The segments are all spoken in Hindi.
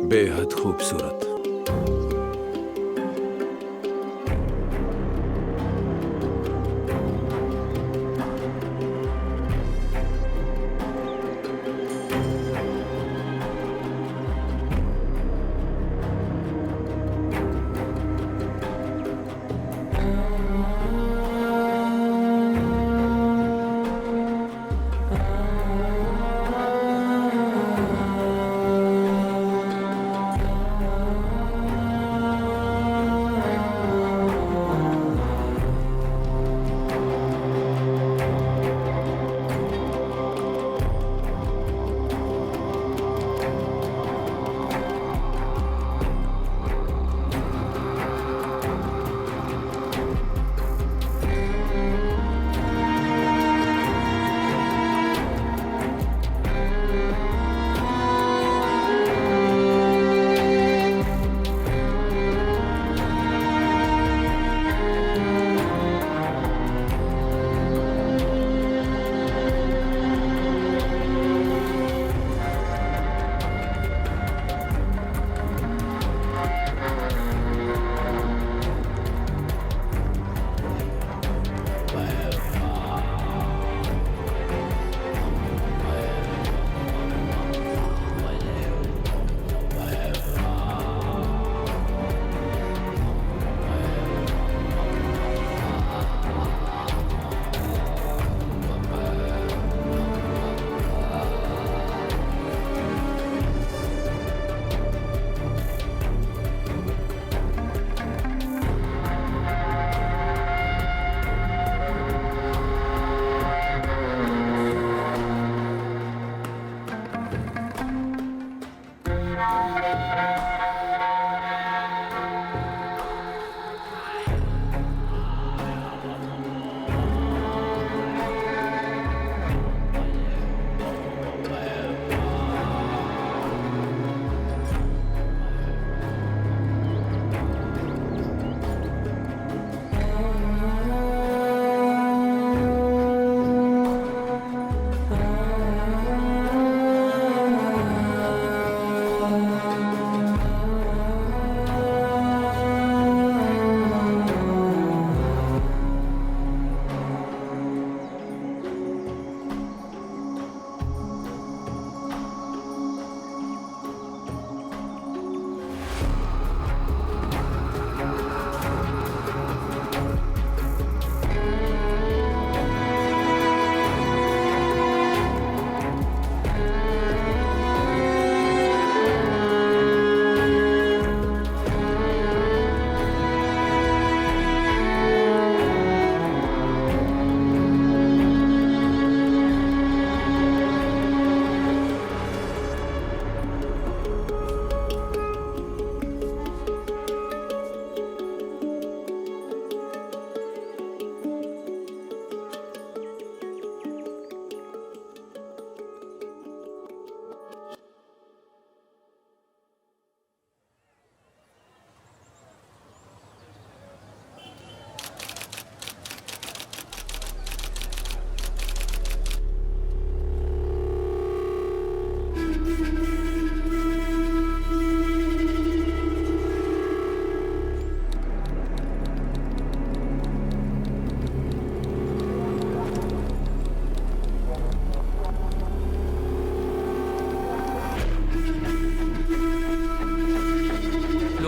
बेहद खूबसूरत।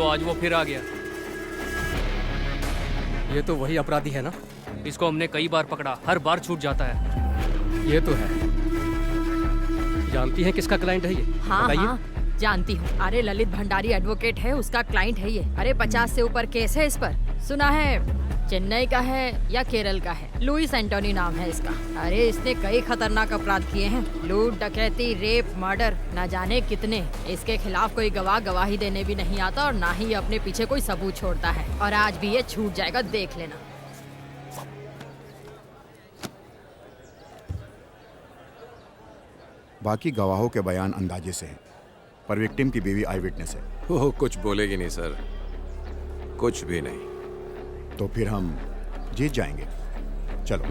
आज वो फिर आ गया। ये तो वही अपराधी है ना? इसको हमने कई बार पकड़ा, हर बार छूट जाता है। ये तो है। जानती हैं किसका क्लाइंट है ये? हाँ बताइए। हाँ जानती हूँ। अरे ललित भंडारी एडवोकेट है, उसका क्लाइंट है ये। अरे 50 से ऊपर केस है इस पर। सुना है चेन्नई का है या केरल का है। लुइस एंटोनी नाम है इसका। अरे इसने कई खतरनाक अपराध किए हैं, लूट, डकैती, रेप, मर्डर, न जाने कितने। इसके खिलाफ कोई गवाह गवाही देने भी नहीं आता और ना ही अपने पीछे कोई सबूत छोड़ता है। और आज भी ये छूट जाएगा, देख लेना। बाकी गवाहों के बयान अंदाजे से हैं, पर विक्टिम की बीवी आई विटनेस है। वो कुछ बोलेगी नहीं सर, कुछ भी नहीं। तो फिर हम जीत जाएंगे। चलो।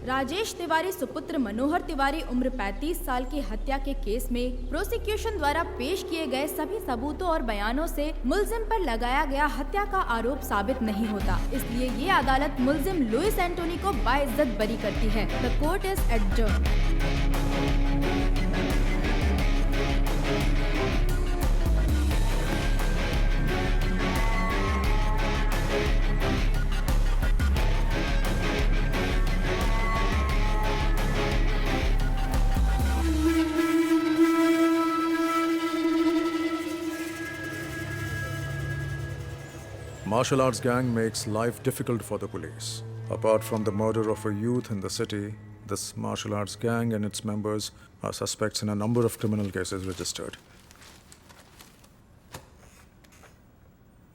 राजेश तिवारी सुपुत्र मनोहर तिवारी उम्र 35 साल की हत्या के केस में प्रोसिक्यूशन द्वारा पेश किए गए सभी सबूतों और बयानों से मुलजिम पर लगाया गया हत्या का आरोप साबित नहीं होता, इसलिए ये अदालत मुलजिम लुइस एंटोनी को बाइज्जत बरी करती है। The court is adjourned. Martial arts gang makes life difficult for the police. Apart from the murder of a youth in the city, this martial arts gang and its members are suspects in a number of criminal cases registered.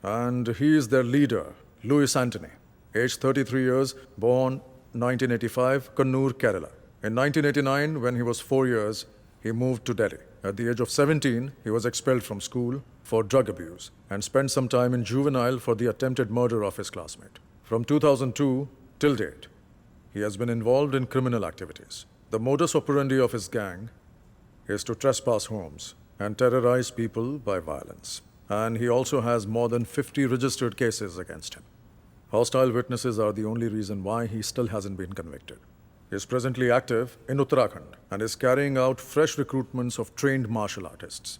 And he is their leader, Louis Antony, aged 33 years, born 1985, Kannur, Kerala. In 1989, when he was 4 years, he moved to Delhi. At the age of 17, he was expelled from school for drug abuse and spent some time in juvenile for the attempted murder of his classmate. From 2002 till date, he has been involved in criminal activities. The modus operandi of his gang is to trespass homes and terrorize people by violence. And he also has more than 50 registered cases against him. Hostile witnesses are the only reason why he still hasn't been convicted. He is presently active in Uttarakhand and is carrying out fresh recruitments of trained martial artists.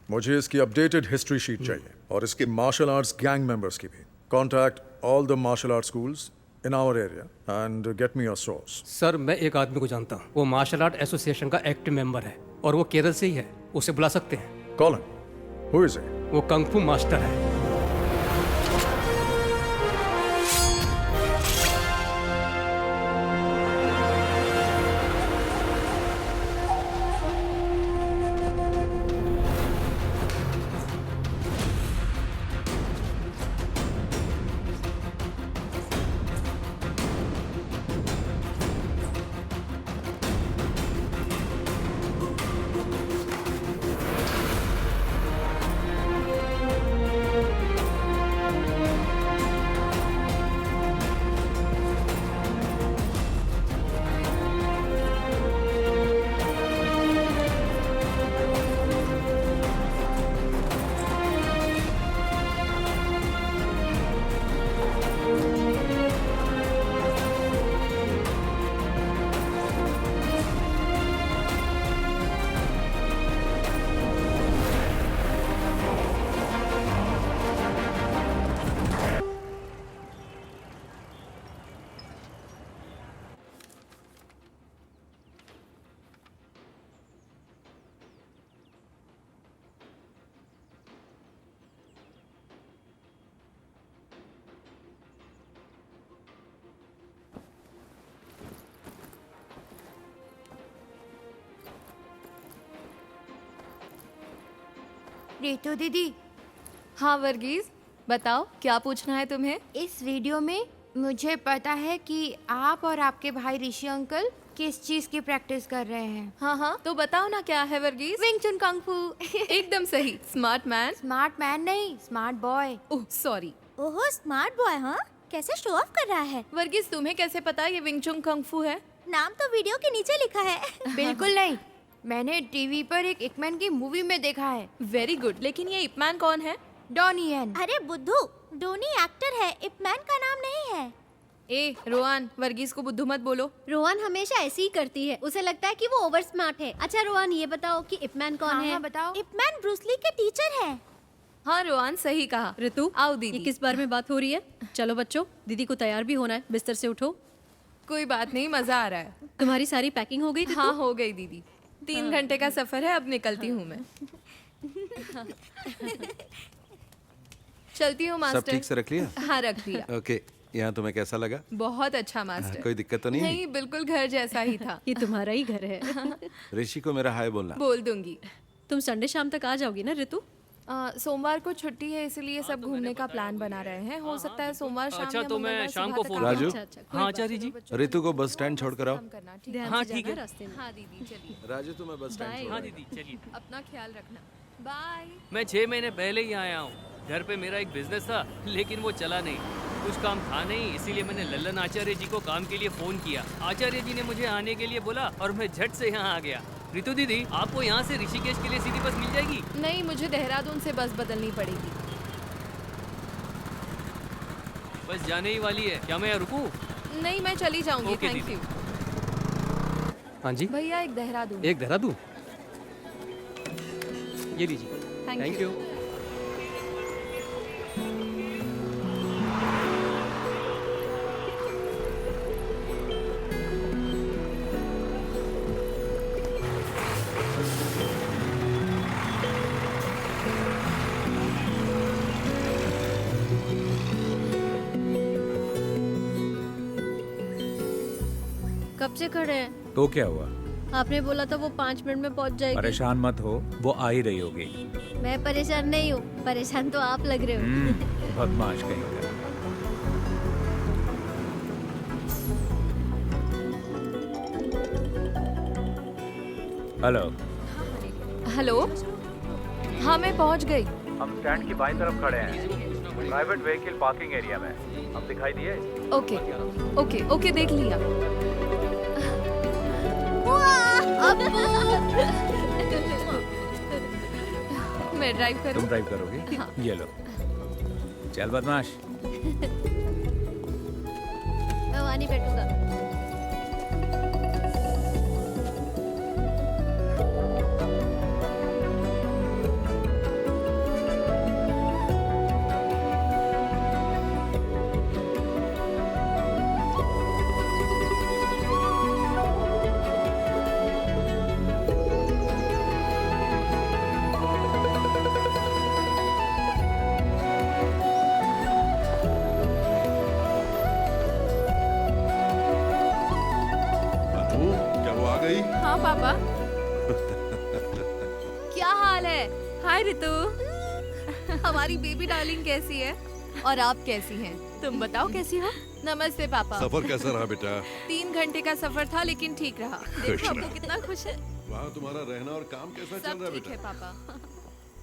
मुझे इसकी updated history sheet चाहिए और इसके martial arts gang members की भी. Contact all the martial arts schools in our area and get me a source. Sir मैं एक आदमी को जानता हूँ, वो मार्शल आर्ट एसोसिएशन का एक्टिव मेंबर है और वो केरल से ही है, उसे बुला सकते हैं। Call him. Who is he? वो कंग फू मास्टर है। रितु दीदी, हाँ वर्गीज, बताओ क्या पूछना है तुम्हें? इस वीडियो में मुझे पता है कि आप और आपके भाई ऋषि अंकल किस चीज की प्रैक्टिस कर रहे हैं। हाँ, तो बताओ ना क्या है वर्गीज? विंग चुन कंग फू। एकदम सही। Smart man? स्मार्ट मैन नहीं, स्मार्ट बॉय। Oh sorry. ओहो स्मार्ट बॉय, हाँ कैसे शो ऑफ कर रहा है। वर्गीज तुम्हें कैसे पता ये विंग चुन कंग फू है? नाम तो वीडियो के नीचे लिखा है। बिल्कुल नहीं, मैंने टीवी पर एक इपमैन की मूवी में देखा है। वेरी गुड, लेकिन ये इपमैन कौन है? डॉनी यन। अरे बुद्धू, डोनी एक्टर है, इपमैन का नाम नहीं है। ए रोहन, वर्गीज को बुद्धू मत बोलो। रोहन हमेशा ऐसी ही करती है, उसे लगता है कि वो ओवर स्मार्ट है। अच्छा रोहन ये बताओ कि इपमैन कौन है? हाँ, बताओ। इपमैन ब्रूस ली के टीचर है। हाँ रोहन सही कहा। ऋतु आओ दीदी। ये किस बारे में बात हो रही है? चलो बच्चों, दीदी को तैयार भी होना है, बिस्तर से उठो। कोई बात नहीं, मजा आ रहा है। तुम्हारी सारी पैकिंग हो गई? हाँ हो गई दीदी, 3 घंटे का सफर है, अब निकलती हूँ मैं। चलती हूँ मास्टर। सब ठीक से रख लिया? हाँ रख लिया। ओके, यहाँ तुम्हें कैसा लगा? बहुत अच्छा मास्टर। कोई दिक्कत तो नहीं? नहीं, बिल्कुल घर जैसा ही था। ये तुम्हारा ही घर है। ऋषि को मेरा हाय बोलना। बोल दूंगी। तुम संडे शाम तक आ जाओगी ना ऋतु? सोमवार को छुट्टी है, इसलिए सब घूमने का प्लान बना रहे हैं। हो सकता है सोमवार शाम अच्छा, या तो मैं मंगलवार शाम सुबह को तक फोन आ राजू? जाऊं। हाँ आचार्य जी। ऋतु को बस स्टैंड छोड़ कर आओ। कम करना, ठीक है? ध्यान हाँ, से ठीक जाना है। रास्ते में। हाँ दीदी चलिए। राजू तुम्हें बस स्टैंड बाय। छोड़ हाँ आओ। दीदी चलिए। अपना ख्याल रखना। बाय। मैं 6 महीने पहले ही आया हूँ। घर पे मेरा एक बिजनेस था, लेकिन वो चला नहीं। कुछ काम था नहीं, इसीलिए मैंने लल्लन आचार्य जी को काम के लिए फोन किया। आचार्य जी ने मुझे आने के लिए बोला और मैं झट से यहाँ आ गया। रितु दीदी, आपको यहाँ से ऋषिकेश के लिए सीधी बस मिल जाएगी? नहीं, मुझे देहरादून से बस बदलनी पड़ेगी। बस जाने ही वाली है, क्या मैं यहाँ रुकूं? नहीं, मैं चली जाऊंगी। ओके थैंक दीदी। यू हाँ जी, भैया। एक देहरादून। एक देहरादून, ये लीजिए। Thank you. कब से खड़े हैं? तो क्या हुआ? आपने बोला था वो 5 मिनट में पहुंच जाएगी। परेशान मत हो, वो आ ही रही होगी। मैं परेशान नहीं हूँ, परेशान तो आप लग रहे हो। बदमाश कहीं का। हेलो। हेलो। हाँ, मैं पहुंच गई। हम स्टैंड की बाईं तरफ खड़े हैं, प्राइवेट व्हीकल पार्किंग एरिया में। हम दिखाई दिए? ओके ओके ओके, देख लिया। मैं ड्राइव करूं? तुम ड्राइव करोगी? हाँ। ये लो। चल बदमाश। मैं वहाँ नहीं बैठूंगा। हाँ पापा। क्या हाल है? हाय रितु। हमारी बेबी डार्लिंग कैसी है? और आप कैसी हैं? तुम बताओ कैसी हो? नमस्ते पापा। सफर कैसा रहा बेटा? 3 घंटे का सफर था, लेकिन ठीक रहा। देखो आपको कितना खुश है। वहाँ तुम्हारा रहना और काम कैसा चल रहा है ठीक बेटा? है पापा।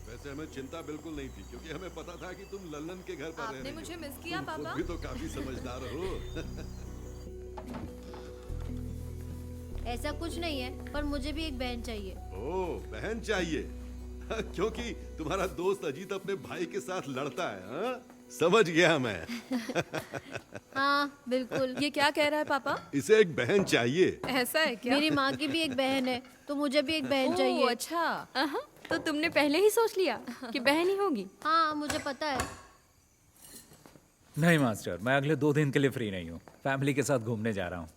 वैसे हमें चिंता बिल्कुल नहीं थी, क्योंकि हमें पता था कि तुम लल्लन के घर पर रह आपने रही हो। मुझे मिस किया तुम खुद पापा? भी तो काफी समझदार हो। ऐसा कुछ नहीं है, पर मुझे भी एक बहन चाहिए। ओह, बहन चाहिए? क्योंकि तुम्हारा दोस्त अजीत अपने भाई के साथ लड़ता है। हाँ? समझ गया मैं। हाँ बिल्कुल। ये क्या कह रहा है पापा? इसे एक बहन चाहिए। ऐसा है क्या? मेरी माँ की भी एक बहन है, तो मुझे भी एक बहन चाहिए। अच्छा। तो तुमने पहले ही सोच लिया कि बहन ही होगी? हाँ, मुझे पता है। नहीं मास्टर, मैं अगले 2 दिन के लिए फ्री नहीं हूँ। फैमिली के साथ घूमने जा रहा हूँ।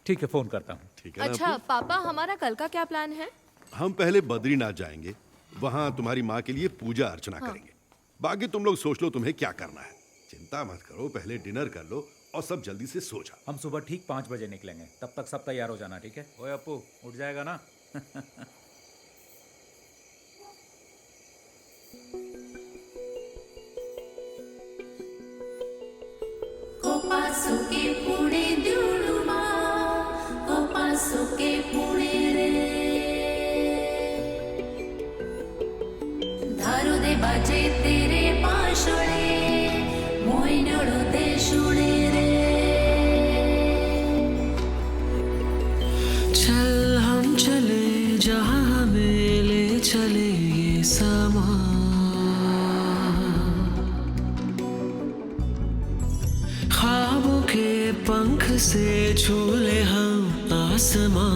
ठीक है, फोन करता हूँ। ठीक है ना अच्छा अपू? पापा, हमारा कल का क्या प्लान है? हम पहले बद्रीनाथ जाएंगे, वहाँ तुम्हारी माँ के लिए पूजा अर्चना करेंगे। बाकी तुम लोग सोच लो तुम्हें क्या करना है। चिंता मत करो, पहले डिनर कर लो और सब जल्दी से सो जाओ। हम सुबह ठीक 5 बजे निकलेंगे, तब तक सब तैयार हो जाना, ठीक है? ओए अपू, उठ जाएगा ना? बाजे तेरे पाशुळे मोइनळो दे शुळे रे चल हम चले जहां हमें ले चले ये समा ख्वाबों के पंख से झूले हम आसमां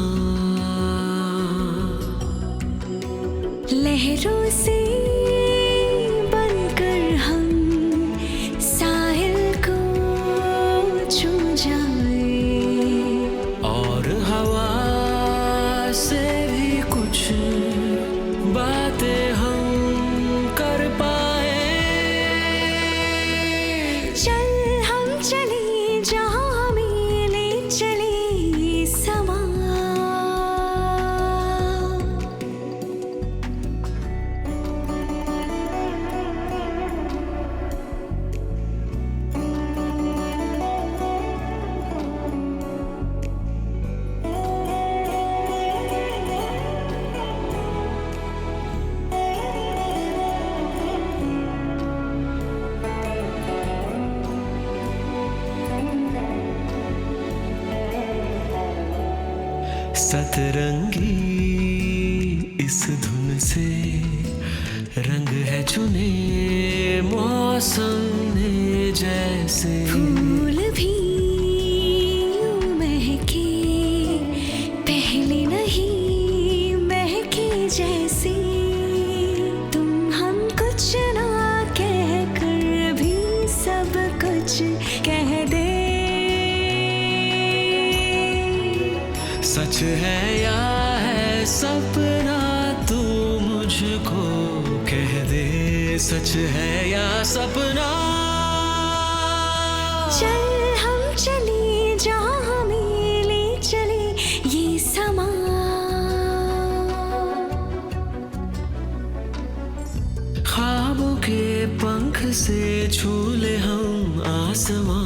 लहरों से सतरंगी इस धुन से रंग है चुने मौसम ने जैसे। फूल भी यूं महके पहले नहीं महके जैसे। तुम हम कुछ ना कह कर भी सब कुछ कह दे। सच है या है सपना तू मुझको कह दे। सच है या सपना। चल हम चले जहाँ हमें ले चले ये समा। ख्वाबों के पंख से छू ले हम आसमां।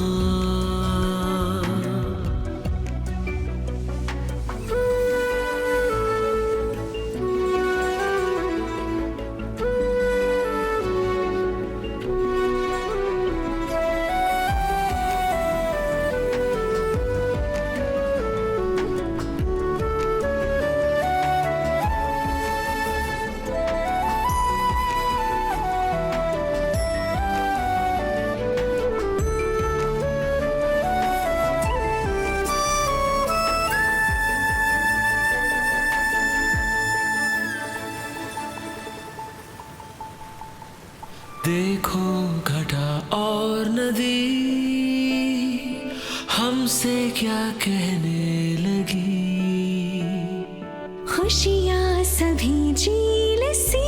देखो घटा और नदी हमसे क्या कहने लगी। खुशियाँ सभी झील सी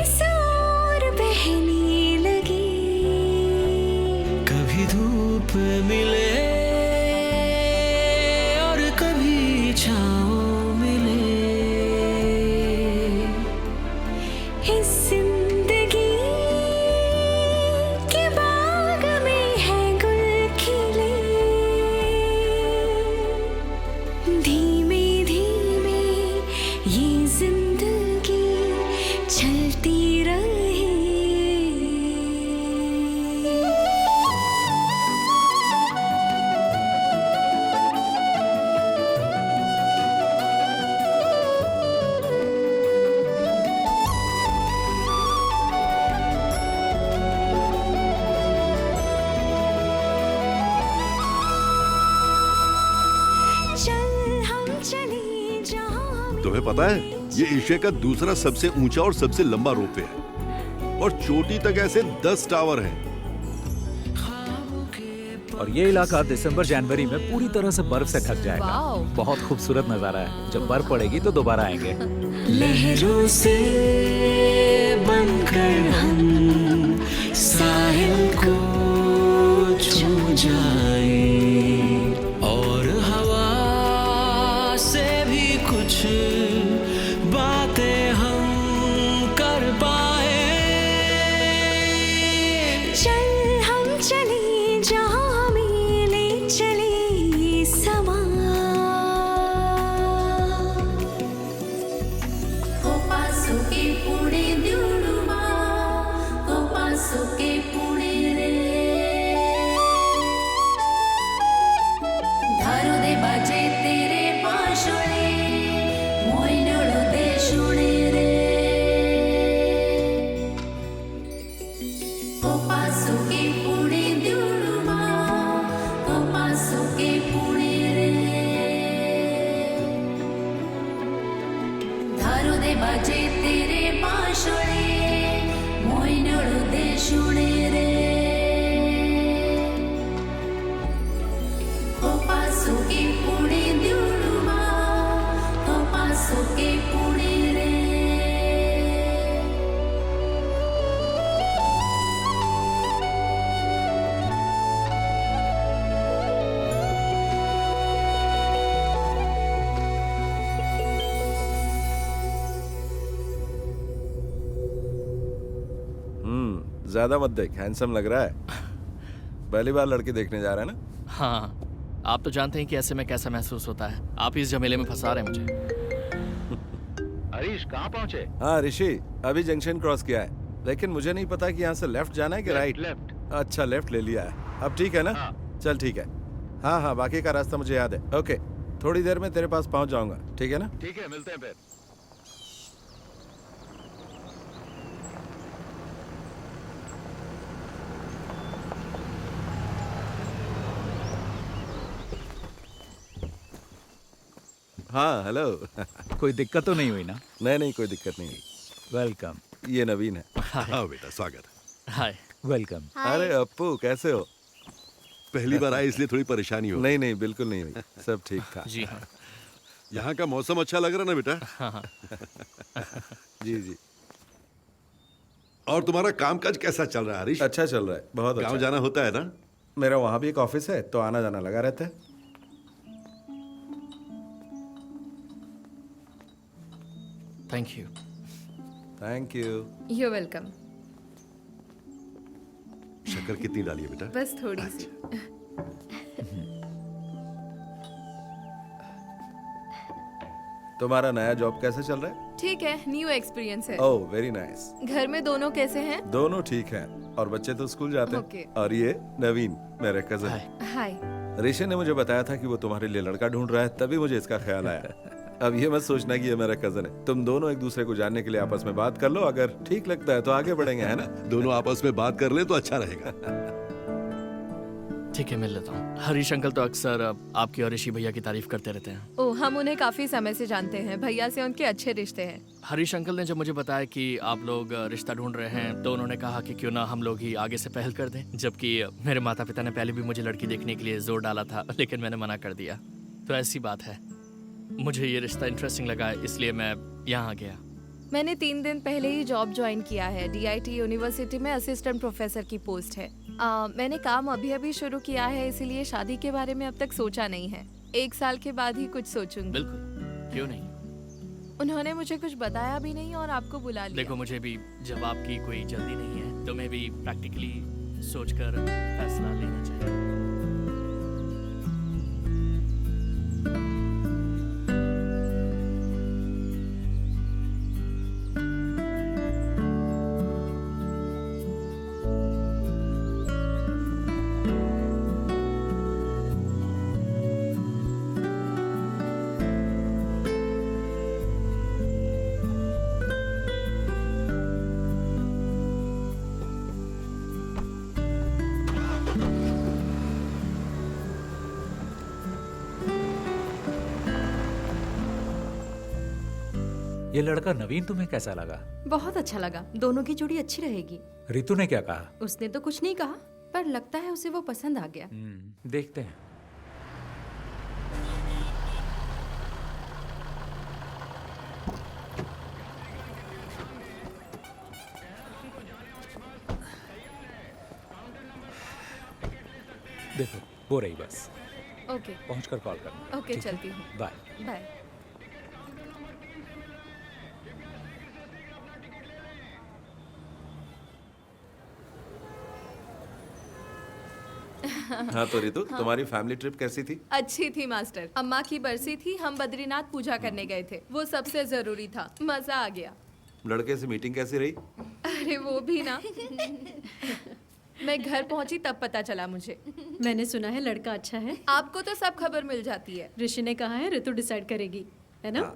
इस ओर बहने लगी। कभी धूप मिले और कभी छाँव मिले। इस जिंदगी के बाग में है गुल खिले। धीमे धीमे ये जिंदगी चलती रहे। तुम्हें पता है ये एशिया का दूसरा सबसे ऊंचा और सबसे लंबा रोपवे है और चोटी तक ऐसे 10 टावर हैं। और ये इलाका दिसंबर जनवरी में पूरी तरह से बर्फ से ढक जाएगा। वाओ। बहुत खूबसूरत नजारा है। जब बर्फ पड़ेगी तो दोबारा आएंगे। लहरों से बनकर हम साहिल को छू जाए और हवा से भी कुछ बातें हम कर पाए। चल हम चले जहाँ हमें ले चले ये समा। कोपासुके पुढे दिवडुमा कोपासुके पुढे रे धारू दे बाजे तेरे पाशोळे मोइनळू दे शुणे रे कोपासुके पुढे दिवडुमा कोपासुके पुढे रे धारू दे बाजे तेरे पाशोळे मोइनळू दे शुणे रे कोपासुके पुढे दिवडुमा कोपासुके पुढे रे ज्यादा मत देख, हैंडसम लग रहा है। पहली बार लड़की देखने जा रहा है ना? हाँ, आप तो जानते हैं कि ऐसे में कैसा महसूस होता है। आप इस झमेले में फंसा रहे हैं मुझे। हरीश कहाँ पहुँचे? हाँ ऋषि, अभी जंक्शन क्रॉस किया है, लेकिन मुझे नहीं पता कि यहाँ से लेफ्ट जाना है कि राइट। लेफ्ट। अच्छा, लेफ्ट ले लिया है। अब ठीक है ना? हाँ। चल ठीक है। हाँ हाँ, बाकी का रास्ता मुझे याद है। ओके थोड़ी देर में तेरे पास पहुंच जाऊंगा, ठीक है ना? ठीक है, मिलते हैं फिर। हाँ, हेलो। कोई दिक्कत तो नहीं हुई ना? नहीं, कोई दिक्कत नहीं हुई। वेलकम। ये नवीन है। हाँ बेटा, स्वागत है। हाय। वेलकम। अरे अप्पू, कैसे हो? पहली बार आए इसलिए थोड़ी परेशानी हो। नहीं, बिल्कुल नहीं हुई, सब ठीक था। जी हाँ। यहाँ का मौसम अच्छा लग रहा ना बेटा? हाँ। जी। और तुम्हारा कामकाज कैसा चल रहा है हरीश? अच्छा चल रहा है, बहुत अच्छा। गाँव जाना होता है ना? मेरा वहाँ भी एक ऑफिस है, तो आना जाना लगा रहता है। Thank you. Thank you. You welcome. शक्कर कितनी डाली है बेटा? बस थोड़ी सी। तुम्हारा नया जॉब कैसे चल रहा है? ठीक है, न्यू एक्सपीरियंस है। ओह, वेरी नाइस। घर में दोनों कैसे हैं? दोनों ठीक हैं, और बच्चे तो स्कूल जाते हैं। Okay. और ये नवीन, मेरे कजन। हाय। ऋषि ने मुझे बताया था कि वो तुम्हारे लिए लड़का ढूंढ रहा है, तभी मुझे इसका ख्याल आया। अब ये मत सोचना कि ये मेरा कजन है। तुम दोनों एक दूसरे को जानने के लिए आपस में बात कर लो, अगर ठीक लगता है तो आगे बढ़ेंगे, है ना? दोनों आपस में बात कर ले तो अच्छा रहेगा। ठीक है, मिल लेता हूँ। हरीश अंकल तो अक्सर आपकी और ऋषि भैया की तारीफ करते रहते हैं। ओह, हम उन्हें काफी समय से जानते हैं। भैया से उनके अच्छे रिश्ते हैं। हरीश अंकल ने जब मुझे बताया कि आप लोग रिश्ता ढूंढ रहे हैं, तो उन्होंने कहा कि क्यों ना हम लोग ही आगे से पहल कर दें। जबकि मेरे माता पिता ने पहले भी मुझे लड़की देखने के लिए जोर डाला था, लेकिन मैंने मना कर दिया। तो ऐसी बात है, मुझे ये रिश्ता इंटरेस्टिंग लगा, इसलिए मैं यहाँ आ गया। मैंने 3 दिन पहले ही जॉब ज्वाइन किया है। DIT यूनिवर्सिटी में असिस्टेंट प्रोफेसर की पोस्ट है। मैंने काम अभी शुरू किया है, इसीलिए शादी के बारे में अब तक सोचा नहीं है। 1 साल के बाद ही कुछ सोचूंगी। बिल्कुल, क्यों नहीं। उन्होंने मुझे कुछ बताया भी नहीं और आपको बुला लिया। देखो, मुझे भी जब आपकी कोई जल्दी नहीं है, तो मैं भी प्रैक्टिकली सोचकर फैसला लेना चाहिए। ये लड़का नवीन तुम्हें कैसा लगा? बहुत अच्छा लगा। दोनों की जोड़ी अच्छी रहेगी। रितु ने क्या कहा? उसने तो कुछ नहीं कहा, पर लगता है उसे वो पसंद आ गया। देखते हैं। देखो, हो रही बस। ओके। पहुंचकर कॉल करना। ओके, चलती हूँ। बाय। बाय। हाँ तो रितु, तुम्हारी फैमिली ट्रिप कैसी थी? अच्छी थी मास्टर। अम्मा की बरसी थी, हम बद्रीनाथ पूजा करने गए थे। वो सबसे जरूरी था। मजा आ गया। लड़के से मीटिंग कैसी रही? अरे वो भी ना। मैं घर पहुंची तब पता चला मुझे। मैंने सुना है लड़का अच्छा है। आपको तो सब खबर मिल जाती है। ऋषि ने कहा है ऋतु डिसाइड करेगी, है ना?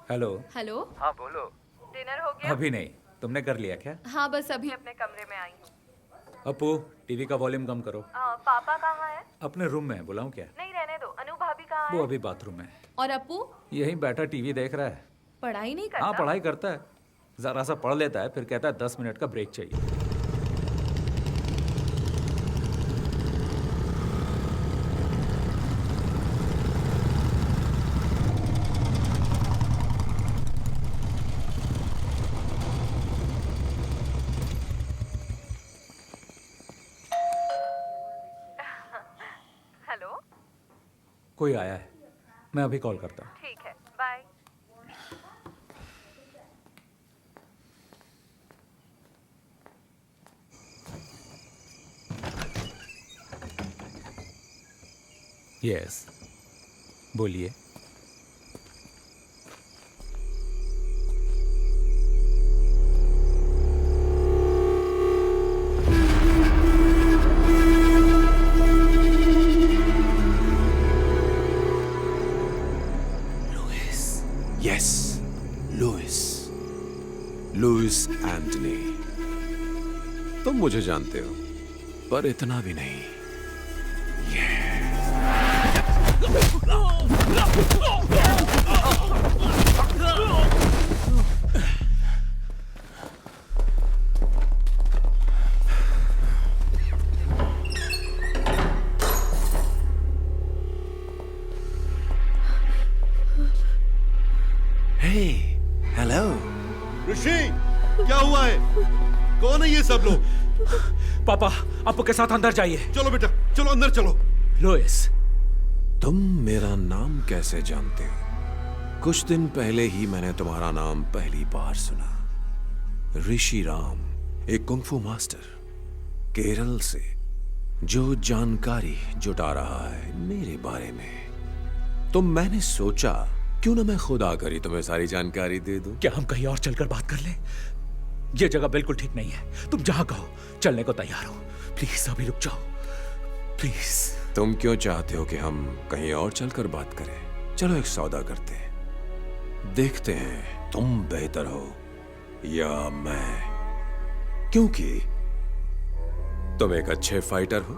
हेलो। हेलो। हाँ बोलो। डिनर हो गया? अभी नहीं। तुमने कर लिया क्या? हाँ, बस अभी अपने कमरे में आई हूँ। अपू, टीवी का वॉल्यूम कम करो। पापा कहाँ है? अपने रूम में है, बुलाऊं क्या? नहीं, रहने दो। अनु भाभी कहाँ है? वो अभी बाथरूम में। और अपू? यहीं बैठा टीवी देख रहा है। पढ़ाई नहीं करता? हाँ, पढ़ाई करता है। जरा सा पढ़ लेता है, फिर कहता है 10 मिनट का ब्रेक चाहिए। हेलो। कोई आया है, मैं अभी कॉल करता हूँ। ठीक है, बाय। यस, बोलिए। Yes, Louis Antony. तुम मुझे जानते हो, पर इतना भी नहीं। हेलो ऋषि, क्या हुआ है? कौन है ये सब लोग? पापा, अप्पू के साथ अंदर जाइए। चलो बेटा, चलो अंदर चलो। लुइस, तुम मेरा नाम कैसे जानते हो? कुछ दिन पहले ही मैंने तुम्हारा नाम पहली बार सुना। ऋषि राम, एक कुंग-फू मास्टर केरल से, जो जानकारी जुटा रहा है मेरे बारे में। तो मैंने सोचा क्यों ना मैं खुद आकर ही तुम्हें सारी जानकारी दे दूं। क्या हम कहीं और चलकर बात कर लें? ये जगह बिल्कुल ठीक नहीं है। तुम जहां कहो चलने को तैयार हो। प्लीज अभी रुक जाओ, प्लीज। तुम क्यों चाहते हो कि हम कहीं और चलकर बात करें? चलो एक सौदा करते हैं, देखते हैं तुम बेहतर हो या मैं, क्योंकि तुम एक अच्छे फाइटर हो।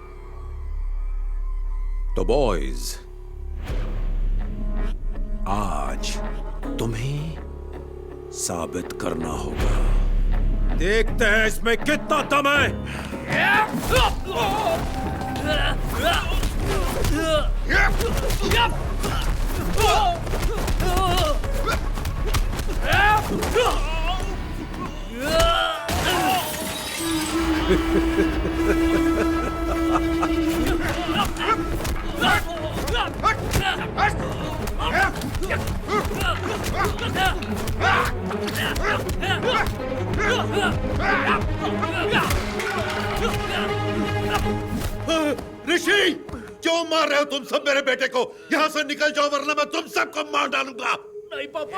तो बॉयज, आज तुम्हें साबित करना होगा। देखते हैं इसमें कितना दम है। ऋषि, क्यों मार रहे हो तुम सब मेरे बेटे को? यहाँ से निकल जाओ वरना मैं तुम सबको मार डालूंगा। नहीं पापा।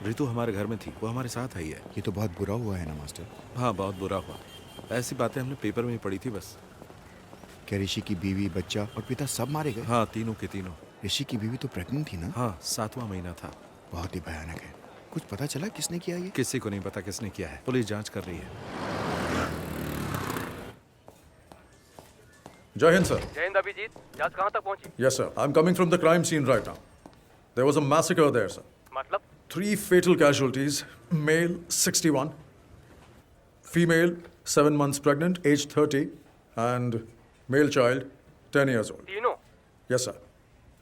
रितु हमारे घर में थी, वो हमारे साथ आई है। ये तो बहुत बुरा हुआ है ना मास्टर। हाँ, बहुत बुरा हुआ। ऐसी बातें हमने पेपर में ही पढ़ी थी बस। क्या ऋषि की बीवी, बच्चा और पिता सब मारे गए? हाँ, तीनों के तीनों। ऋषि की बीवी तो प्रेग्नेंट थी ना? हाँ, 7वां महीना था। बहुत ही भयानक है। कुछ पता चला किसने किया ये? किसी को नहीं पता किसने किया है, पुलिस जांच कर रही है। जय हिंद सर। जय हिंद अभिजीत, जांच कहाँ तक पहुंची? Yes sir, I'm coming from the crime scene right now. There was a massacre there sir. मतलब? 3 fatal casualties, male 61, female 7 months pregnant, age 30, and male child 10 years old. तीनों? Yes sir.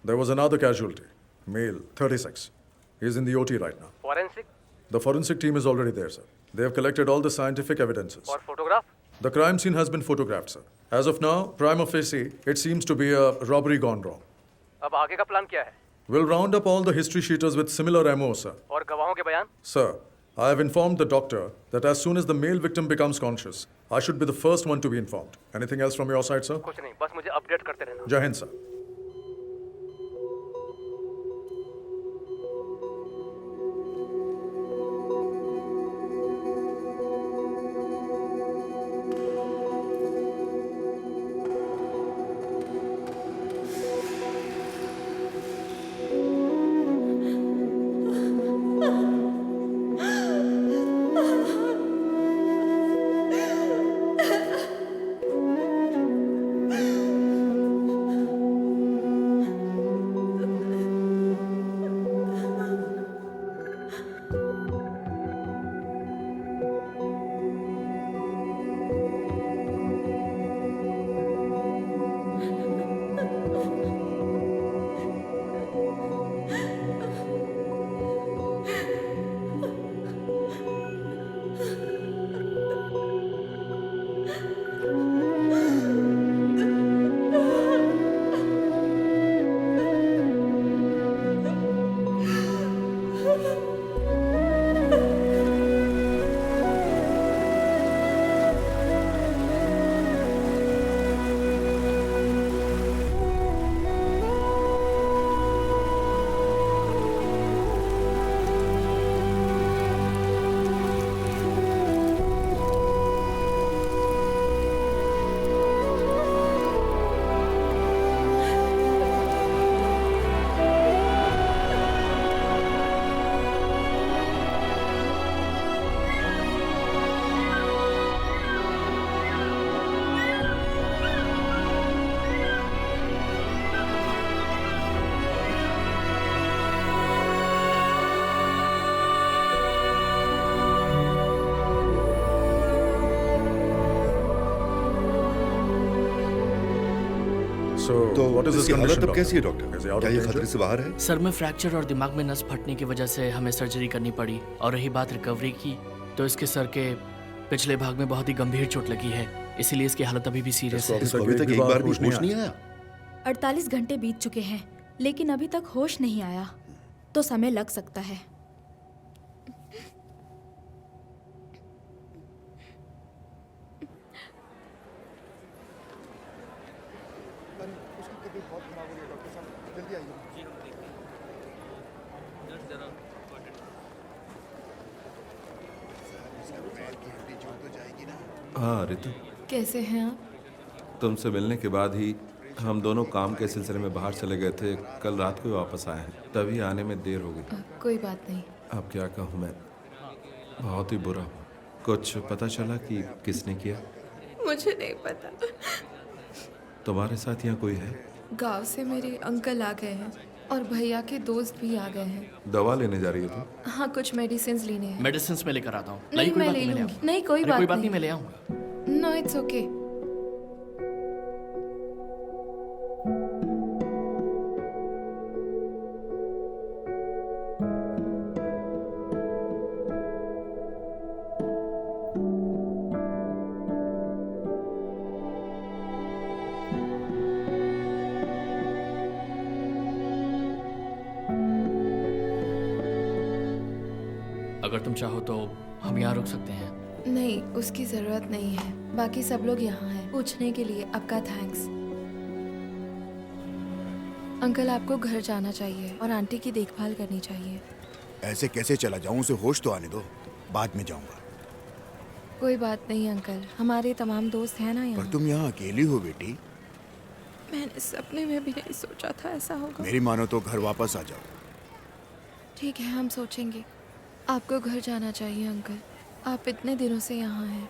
There was another casualty, male 36. He's in the OT right now. Forensic? The forensic team is already there, sir. They have collected all the scientific evidences. और photograph? The crime scene has been photographed, sir. As of now, prima facie, it seems to be a robbery gone wrong. अब आगे का प्लान क्या है? We'll round up all the history sheeters with similar MO, sir. और गवाहों के बयान? Sir, I have informed the doctor that as soon as the male victim becomes conscious, I should be the first one to be informed. Anything else from your side, sir? कुछ नहीं, बस मुझे अपडेट करते रहना। Jai Hind, sir. तो what is his इसकी हालत condition, अब कैसी है doctor? Doctor? Is he out क्या of ये danger? खतरे से बाहर है? सर में फ्रैक्चर और दिमाग में नस फटने की वजह से हमें सर्जरी करनी पड़ी। और रही बात रिकवरी की, तो इसके सर के पिछले भाग में बहुत ही गंभीर चोट लगी है, इसीलिए इसकी हालत अभी भी सीरियस है। इसको अभी तक एक बार भी होश नहीं आया। 48 घंटे बीत चुके हैं, लेकिन अभी तक होश नहीं आया, तो समय लग सकता है। हाँ रितु, कैसे हैं आप? तुमसे मिलने के बाद ही हम दोनों काम के सिलसिले में बाहर चले गए थे। कल रात को वापस आए हैं, तभी आने में देर हो गई। कोई बात नहीं। अब क्या कहूँ मैं, बहुत ही बुरा हुआ। कुछ पता चला कि किसने किया? मुझे नहीं पता। तुम्हारे साथ यहाँ कोई है? गांव से मेरे अंकल आ गए हैं और भैया के दोस्त भी आ गए हैं। दवा लेने जा रही हो तुम? हाँ, कुछ मेडिसिन लेने हैं। मेडिसिन में लेकर आता हूँ। नहीं, मैं ले लूंगी। नहीं, कोई बात नहीं, मैं ले आऊंगा। No, it's okay. अगर तुम चाहो तो हम यहाँ रुक सकते हैं। नहीं, उसकी जरूरत नहीं है। बाकी सब लोग यहाँ हैं। पूछने के लिए आपका थैंक्स। अंकल, आपको घर जाना चाहिए और आंटी की देखभाल करनी चाहिए। ऐसे कैसे चला जाऊं? उसे होश तो आने दो, बाद में जाऊंगा। कोई बात नहीं अंकल, हमारे तमाम दोस्त हैं ना पर यहाँ। तुम यहाँ अकेली हो बेटी। मैंने सपने में भी नहीं सोचा था ऐसा होगा। मेरी मानो तो घर वापस आ जाओ। ठीक है, हम सोचेंगे। आपको घर जाना चाहिए अंकल, आप इतने दिनों से यहाँ हैं।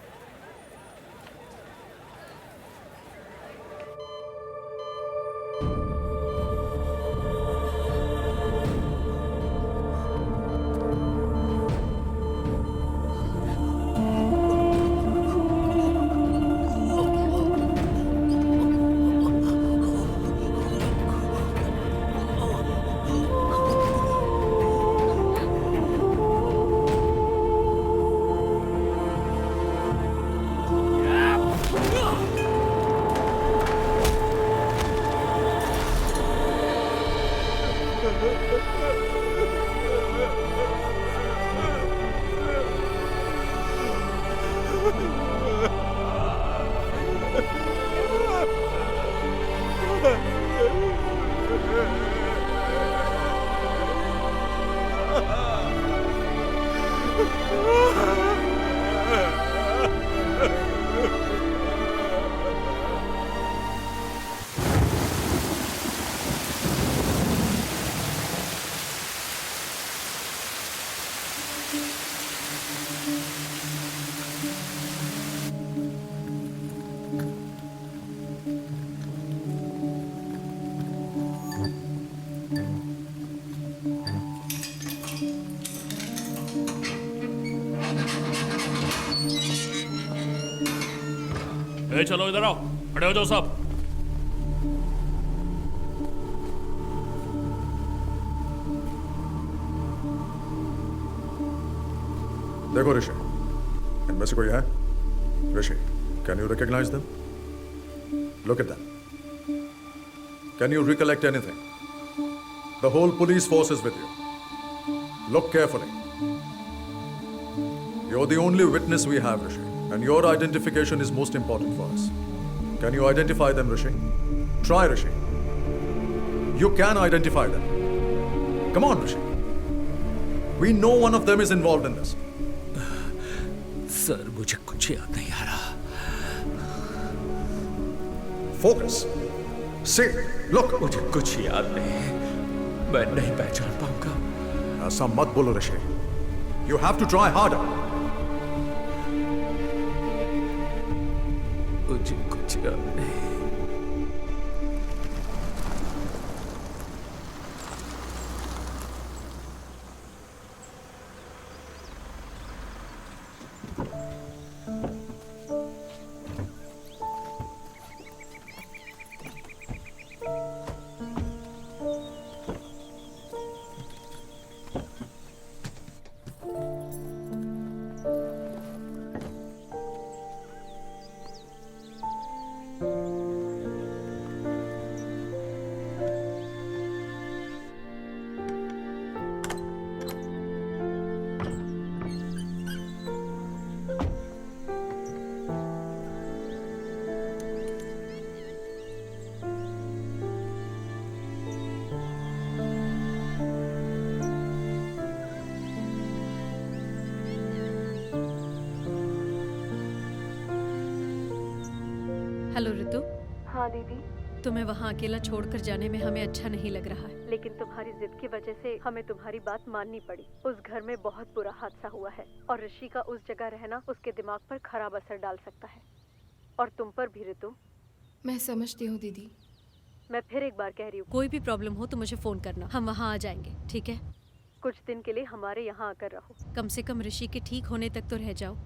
चलो इधर आओ, खड़े हो जाओ सब। देखो ऋषि, इनमें से कोई है? Rishi, can you recognise them? Look at them. Can you recollect anything? The whole police force is with you. Look carefully. You're the only witness we have, Rishi, and your identification is most important for us. Can you identify them, Rishi? Try, Rishi. You can identify them. Come on, Rishi. We know one of them is involved in this. Sir, मुझे कुछ याद नहीं आ रहा। Focus. See, look. मुझे कुछ याद नहीं, मैं नहीं पहचान पाऊंगा। ऐसा मत बोलो, Rishi. You have to try harder. मुझे कुछ याद नहीं। हेलो रितु। हाँ दीदी। तुम्हें वहाँ अकेला छोड़कर जाने में हमें अच्छा नहीं लग रहा है, लेकिन तुम्हारी जिद की वजह से हमें तुम्हारी बात माननी पड़ी। उस घर में बहुत बुरा हादसा हुआ है और ऋषि का उस जगह रहना उसके दिमाग पर खराब असर डाल सकता है, और तुम पर भी रितु। मैं समझती हूँ दीदी। मैं फिर एक बार कह रही हूँ, कोई भी प्रॉब्लम हो तो मुझे फोन करना, हम वहाँ आ जाएंगे, ठीक है? कुछ दिन के लिए हमारे यहाँ आकर रहो, कम से कम ऋषि के ठीक होने तक तो रह जाओ।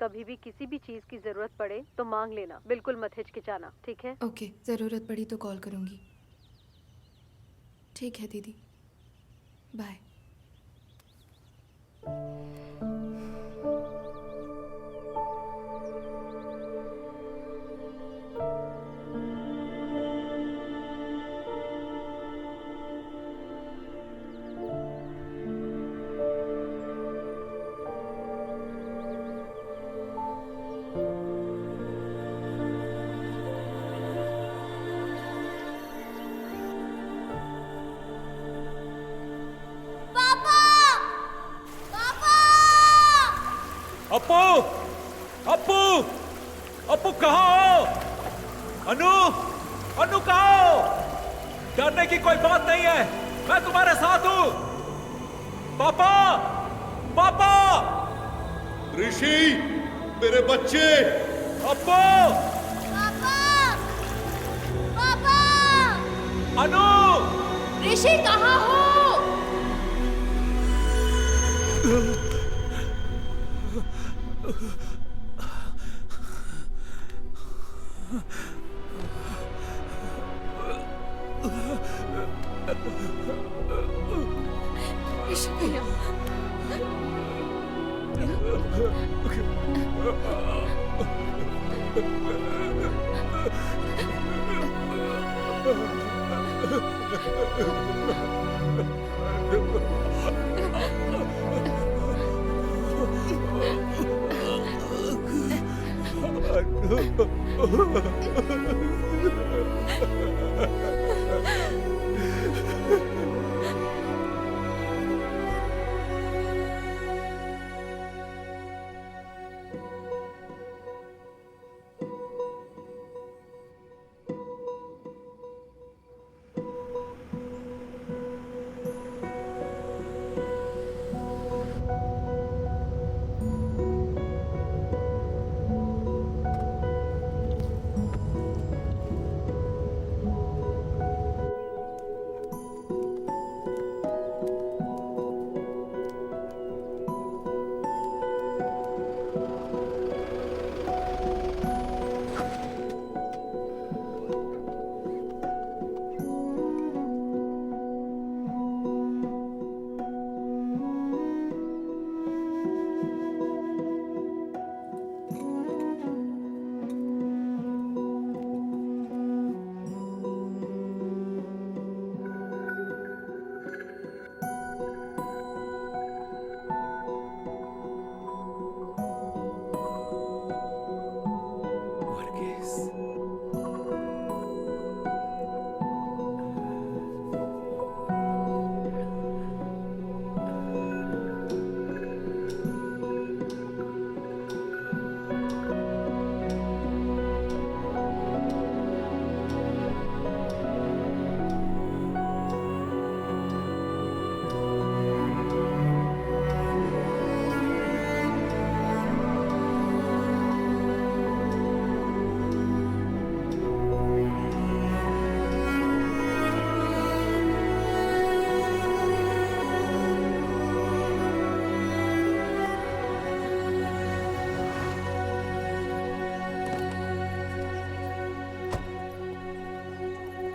कभी भी किसी भी चीज की जरूरत पड़े तो मांग लेना, बिल्कुल मत हिचकिचाना, ठीक है? ओके, जरूरत पड़ी तो कॉल करूँगी। ठीक है दीदी, बाय। अप्पू, अप्पू, अप्पू कहाँ हो? अनु, अनु कहाँ हो? डरने की कोई बात नहीं है, मैं तुम्हारे साथ हूं। पापा, पापा, ऋषि, मेरे बच्चे। अप्पू, पापा, अनु, ऋषि कहाँ हो? ऋषि भैया,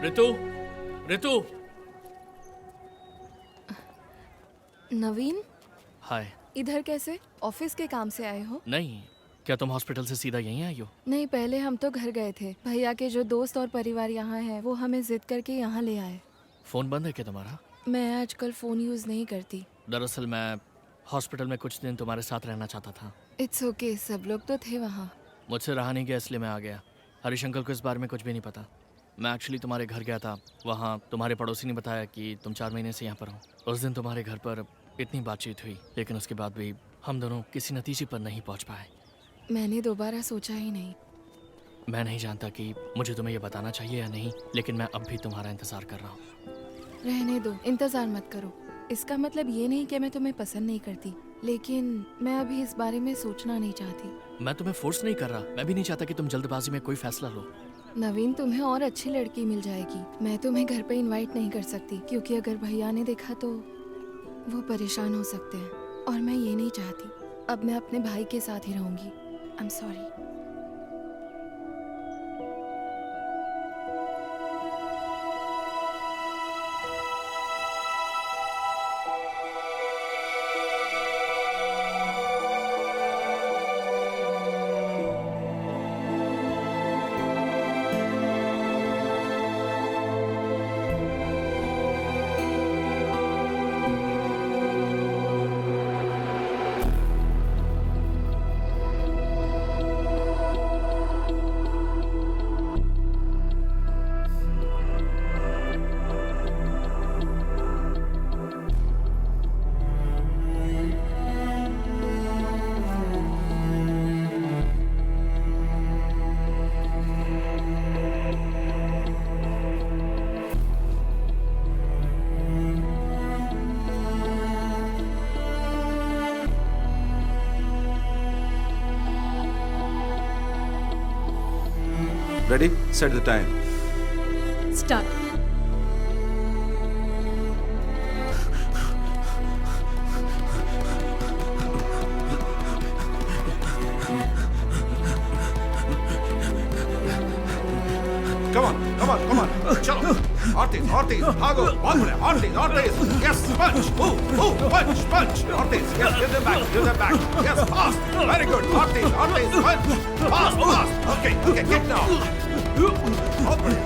ऋतु, ऋतु। नवीन, हाय। इधर कैसे? ऑफिस के काम से आए हो? नहीं, क्या तुम हॉस्पिटल से सीधा यहीं आई हो? नहीं, पहले हम तो घर गए थे। भैया के जो दोस्त और परिवार यहाँ है वो हमें जिद करके यहाँ ले आए। फोन बंद है क्या तुम्हारा? मैं आजकल फोन यूज नहीं करती। दरअसल मैं हॉस्पिटल में कुछ दिन तुम्हारे साथ रहना चाहता था। इट्स ओके, सब लोग तो थे वहाँ। मुझसे रहा नहीं गया इसलिए मैं आ गया। हरीश अंकल को इस बारे में कुछ भी नहीं पता। मैं एक्चुअली तुम्हारे घर गया था। वहाँ तुम्हारे पड़ोसी ने बताया कि तुम 4 महीने से यहाँ पर हो। उस दिन तुम्हारे घर पर इतनी बातचीत हुई, लेकिन उसके बाद भी हम दोनों किसी नतीजे पर नहीं पहुँच पाए। मैंने दोबारा सोचा ही नहीं। मैं नहीं जानता कि मुझे तुम्हें ये बताना चाहिए या नहीं, लेकिन मैं अब भी तुम्हारा इंतज़ार कर रहा हूँ। रहने दो, इंतज़ार मत करो। इसका मतलब ये नहीं कि मैं तुम्हें पसंद नहीं करती, लेकिन मैं अभी इस बारे में सोचना नहीं चाहती। मैं तुम्हें फोर्स नहीं कर रहा। मैं भी नहीं चाहता कि तुम जल्दबाजी में कोई फैसला लो। नवीन, तुम्हें और अच्छी लड़की मिल जाएगी। मैं तुम्हें घर पे इनवाइट नहीं कर सकती, क्योंकि अगर भैया ने देखा तो वो परेशान हो सकते हैं, और मैं ये नहीं चाहती। अब मैं अपने भाई के साथ ही रहूंगी। I am sorry. Ready, set the time. Start. Come on, come on, come on. चलो, और तेज, भागो, बहुत बढ़िया, और तेज, yes, punch, punch, और तेज, yes, give them back, yes, fast, very good, और तेज, punch, fast, okay, kick now, बहुत बढ़िया,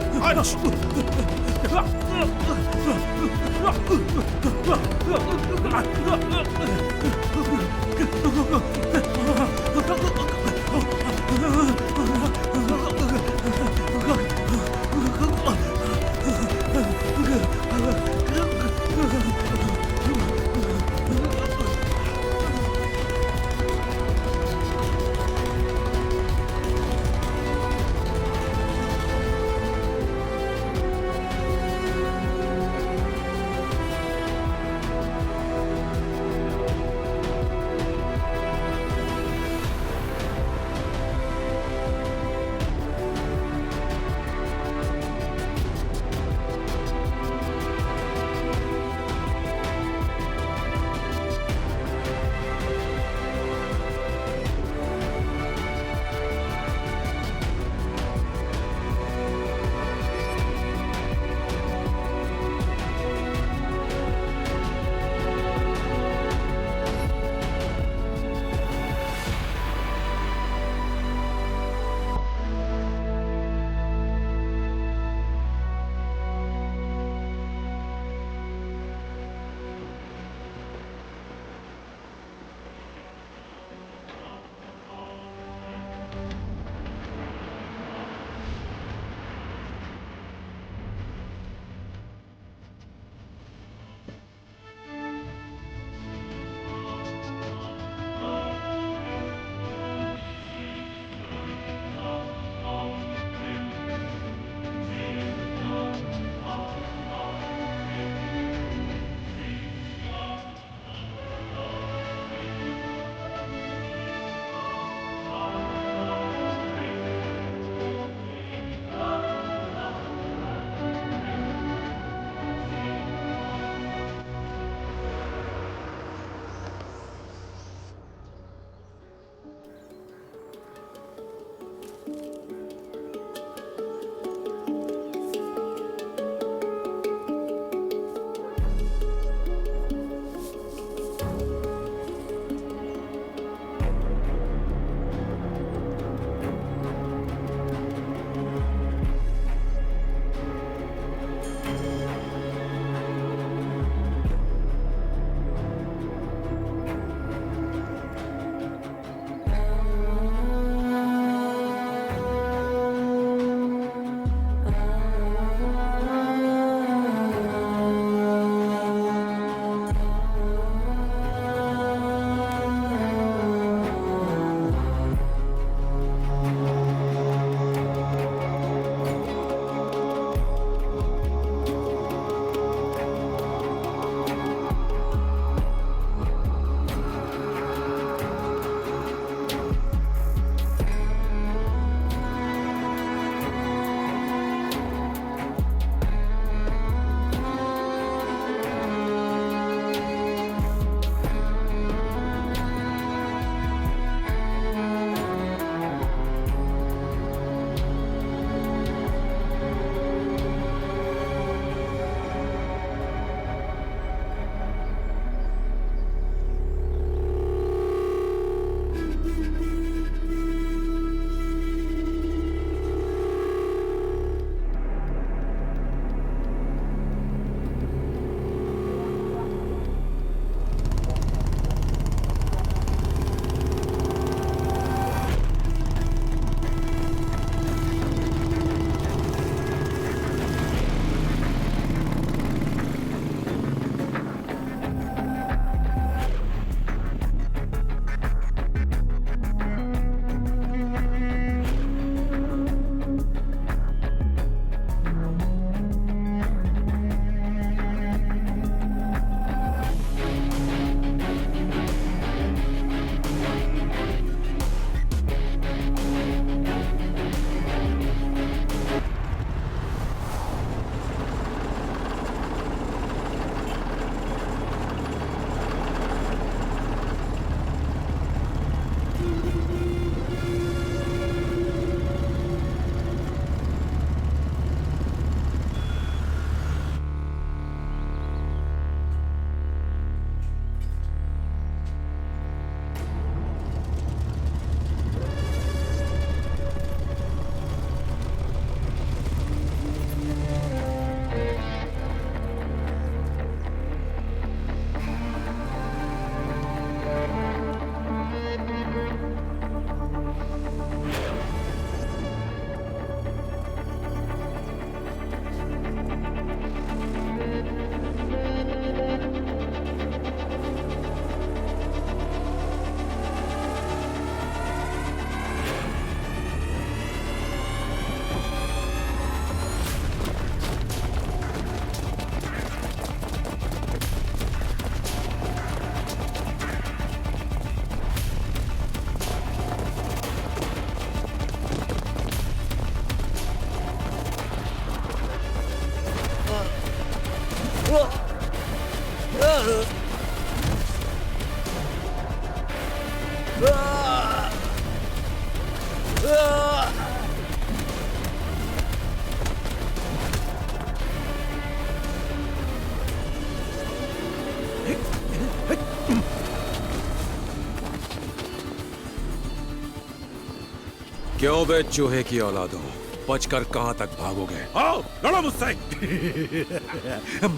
क्यों बे चूहे की औलादों, बचकर कहां तक भागोगे? आओ लड़ो मुझसे।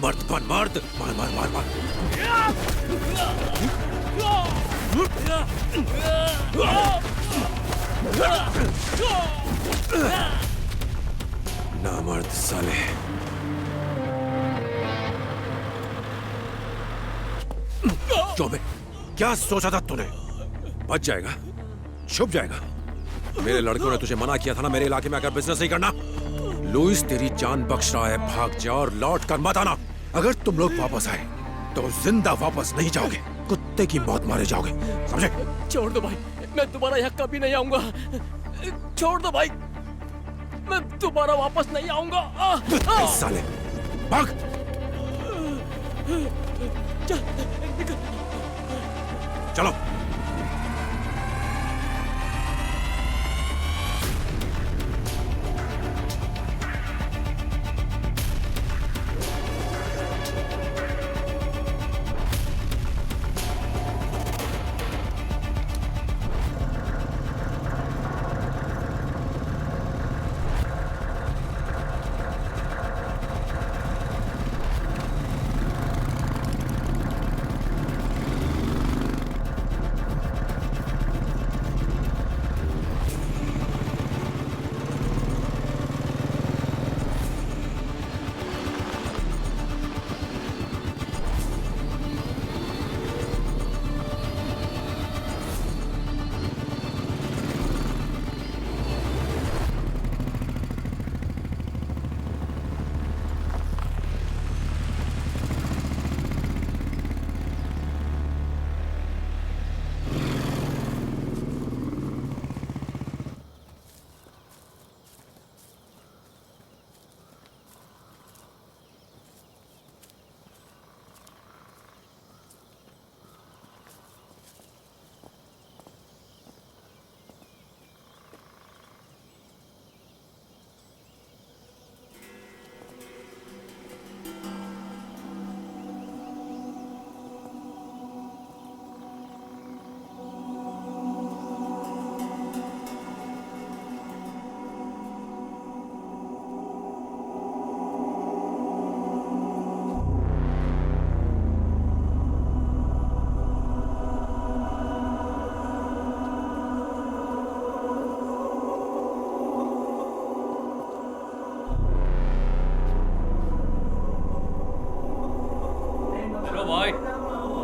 मर्द बन मर्द, मार मार मार मार। नामर्द साले। क्यों बे, क्या सोचा था तूने? बच जाएगा, छुप जाएगा। मेरे लड़कों ने तुझे मना किया था ना मेरे इलाके में आकर बिजनेस नहीं करना। लुइस तेरी जान बख्श रहा है, भाग जा और लौट कर मत आना। अगर तुम लोग वापस आए तो जिंदा वापस नहीं जाओगे, कुत्ते की मौत मारे जाओगे, समझे? छोड़ दो भाई, मैं दोबारा यहाँ कभी नहीं आऊंगा। छोड़ दो भाई, मैं दोबारा वापस नहीं आऊंगा। साले भाग। चलो।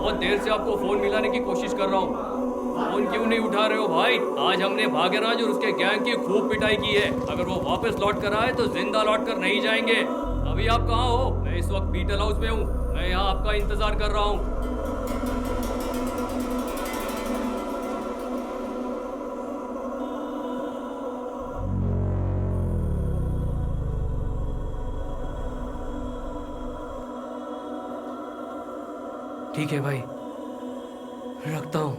बहुत देर से आपको फोन मिलाने की कोशिश कर रहा हूँ, फोन क्यों नहीं उठा रहे हो भाई? आज हमने भाग्यराज और उसके गैंग की खूब पिटाई की है। अगर वो वापस लौट कर आए तो जिंदा लौट कर नहीं जाएंगे। अभी आप कहाँ हो? मैं इस वक्त बीटल हाउस में हूँ, मैं यहाँ आपका इंतजार कर रहा हूँ। ठीक है भाई, रखता हूँ।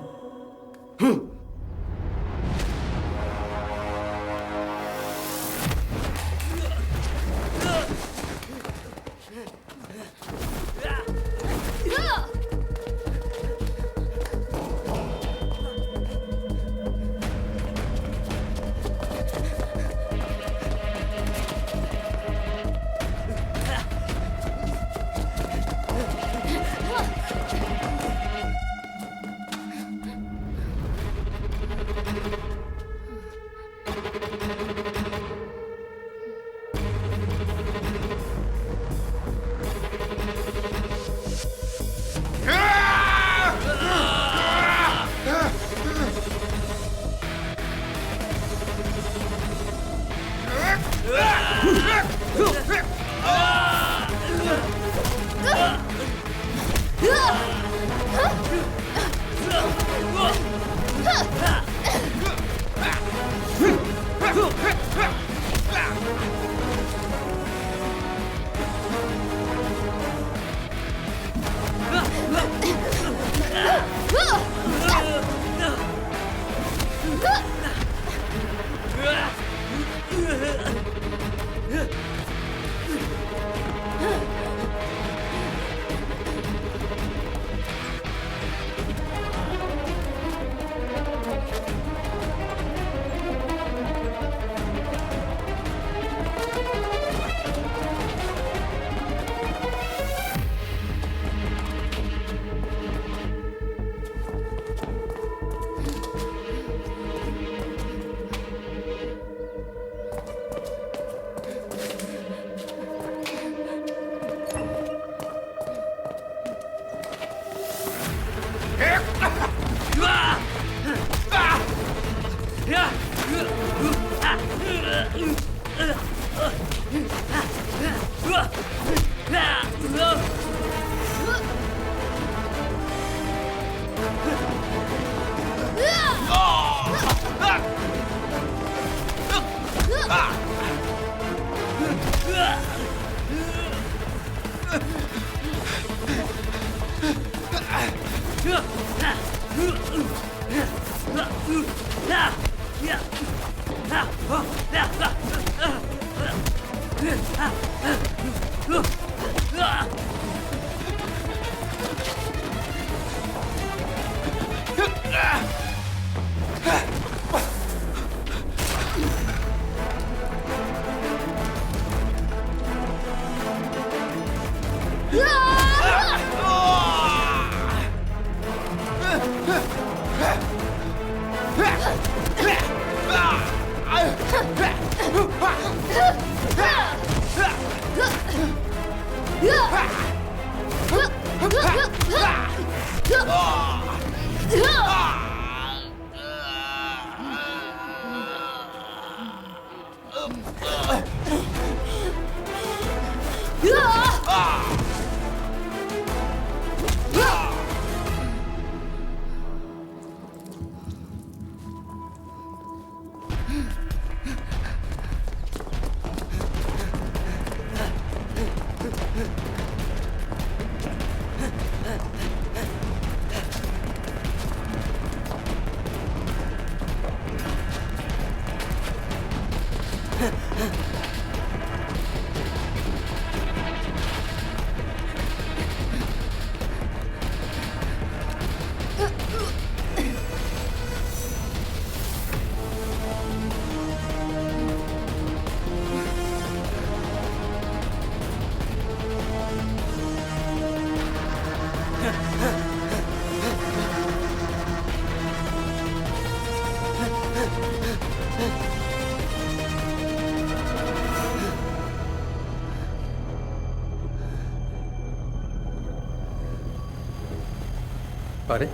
अरे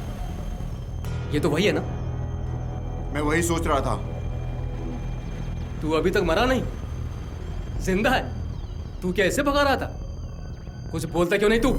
ये तो वही है ना? मैं वही सोच रहा था। तू अभी तक मरा नहीं, जिंदा है। तू क्या ऐसे भगा रहा था? कुछ बोलता क्यों नहीं तू?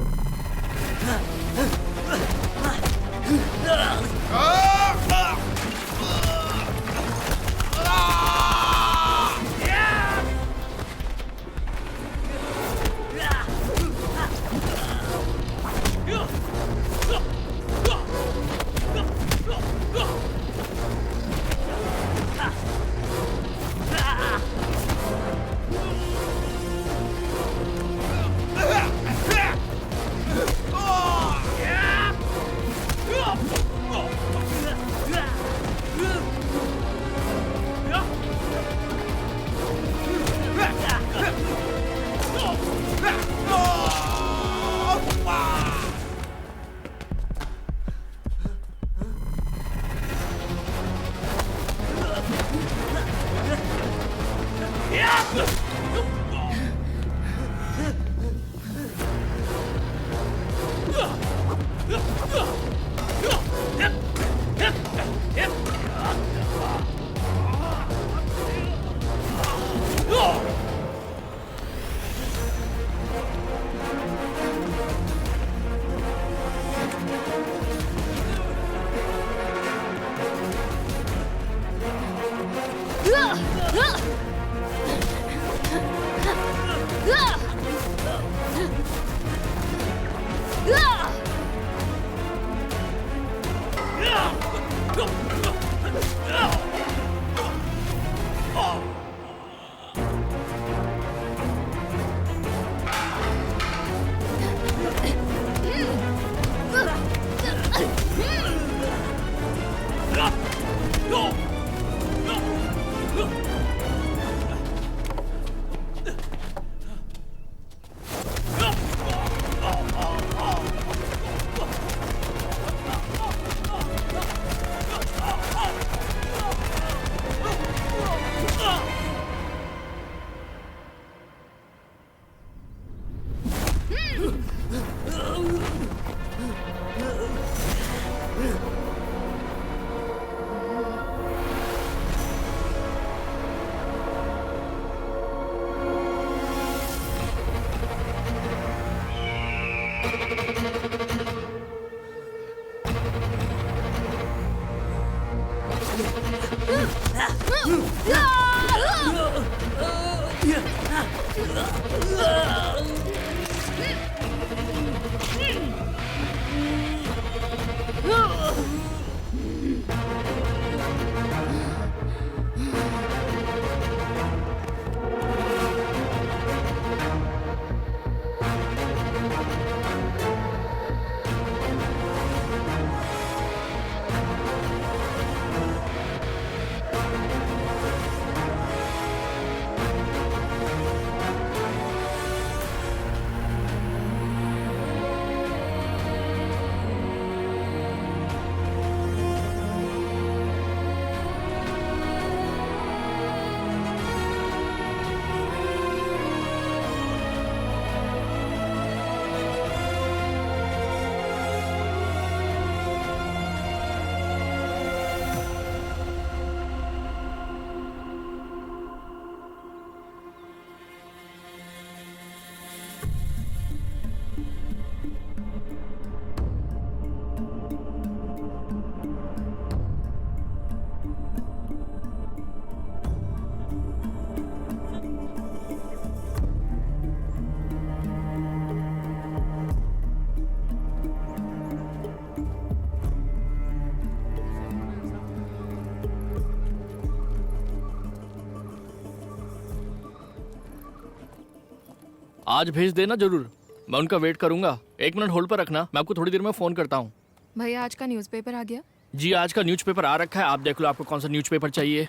आज भेज देना जरूर, मैं उनका वेट करूंगा। 1 मिनट होल्ड पर रखना, मैं आपको थोड़ी देर में फोन करता हूँ। भैया आज का न्यूज़पेपर आ गया? जी आज का न्यूज़पेपर आ रखा है, आप देख लो आपको कौन सा न्यूज़पेपर चाहिए।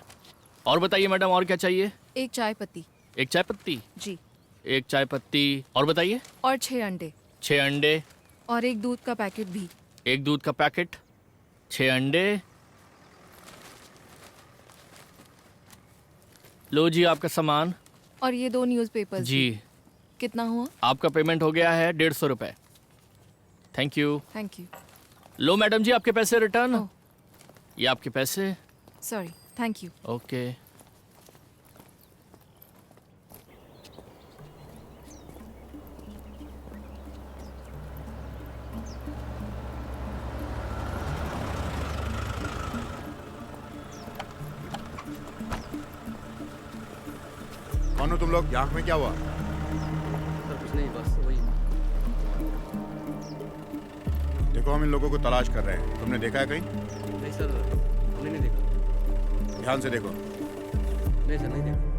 और बताइए मैडम, और क्या चाहिए? एक चाय पत्ती। एक चाय पत्ती? जी। एक चाय पत्ती, और बताइए? और 6 अंडे। 6 अंडे। और एक दूध का पैकेट भी। एक दूध का पैकेट, 6 अंडे। लो जी आपका सामान। और ये 2 न्यूज़पेपर। जी। कितना हुआ? आपका पेमेंट हो गया है 150 रुपए। Thank you. Thank you. लो मैडम जी आपके पैसे रिटर्न। ये आपके पैसे। Sorry, thank you. ओके। कौन हो तुम लोग? यहाँ में क्या हुआ? सर कुछ नहीं, बस वही। देखो हम इन लोगों को तलाश कर रहे हैं, तुमने देखा है कहीं? नहीं सर, हमने नहीं देखा। ध्यान से देखो। नहीं सर, नहीं देखा।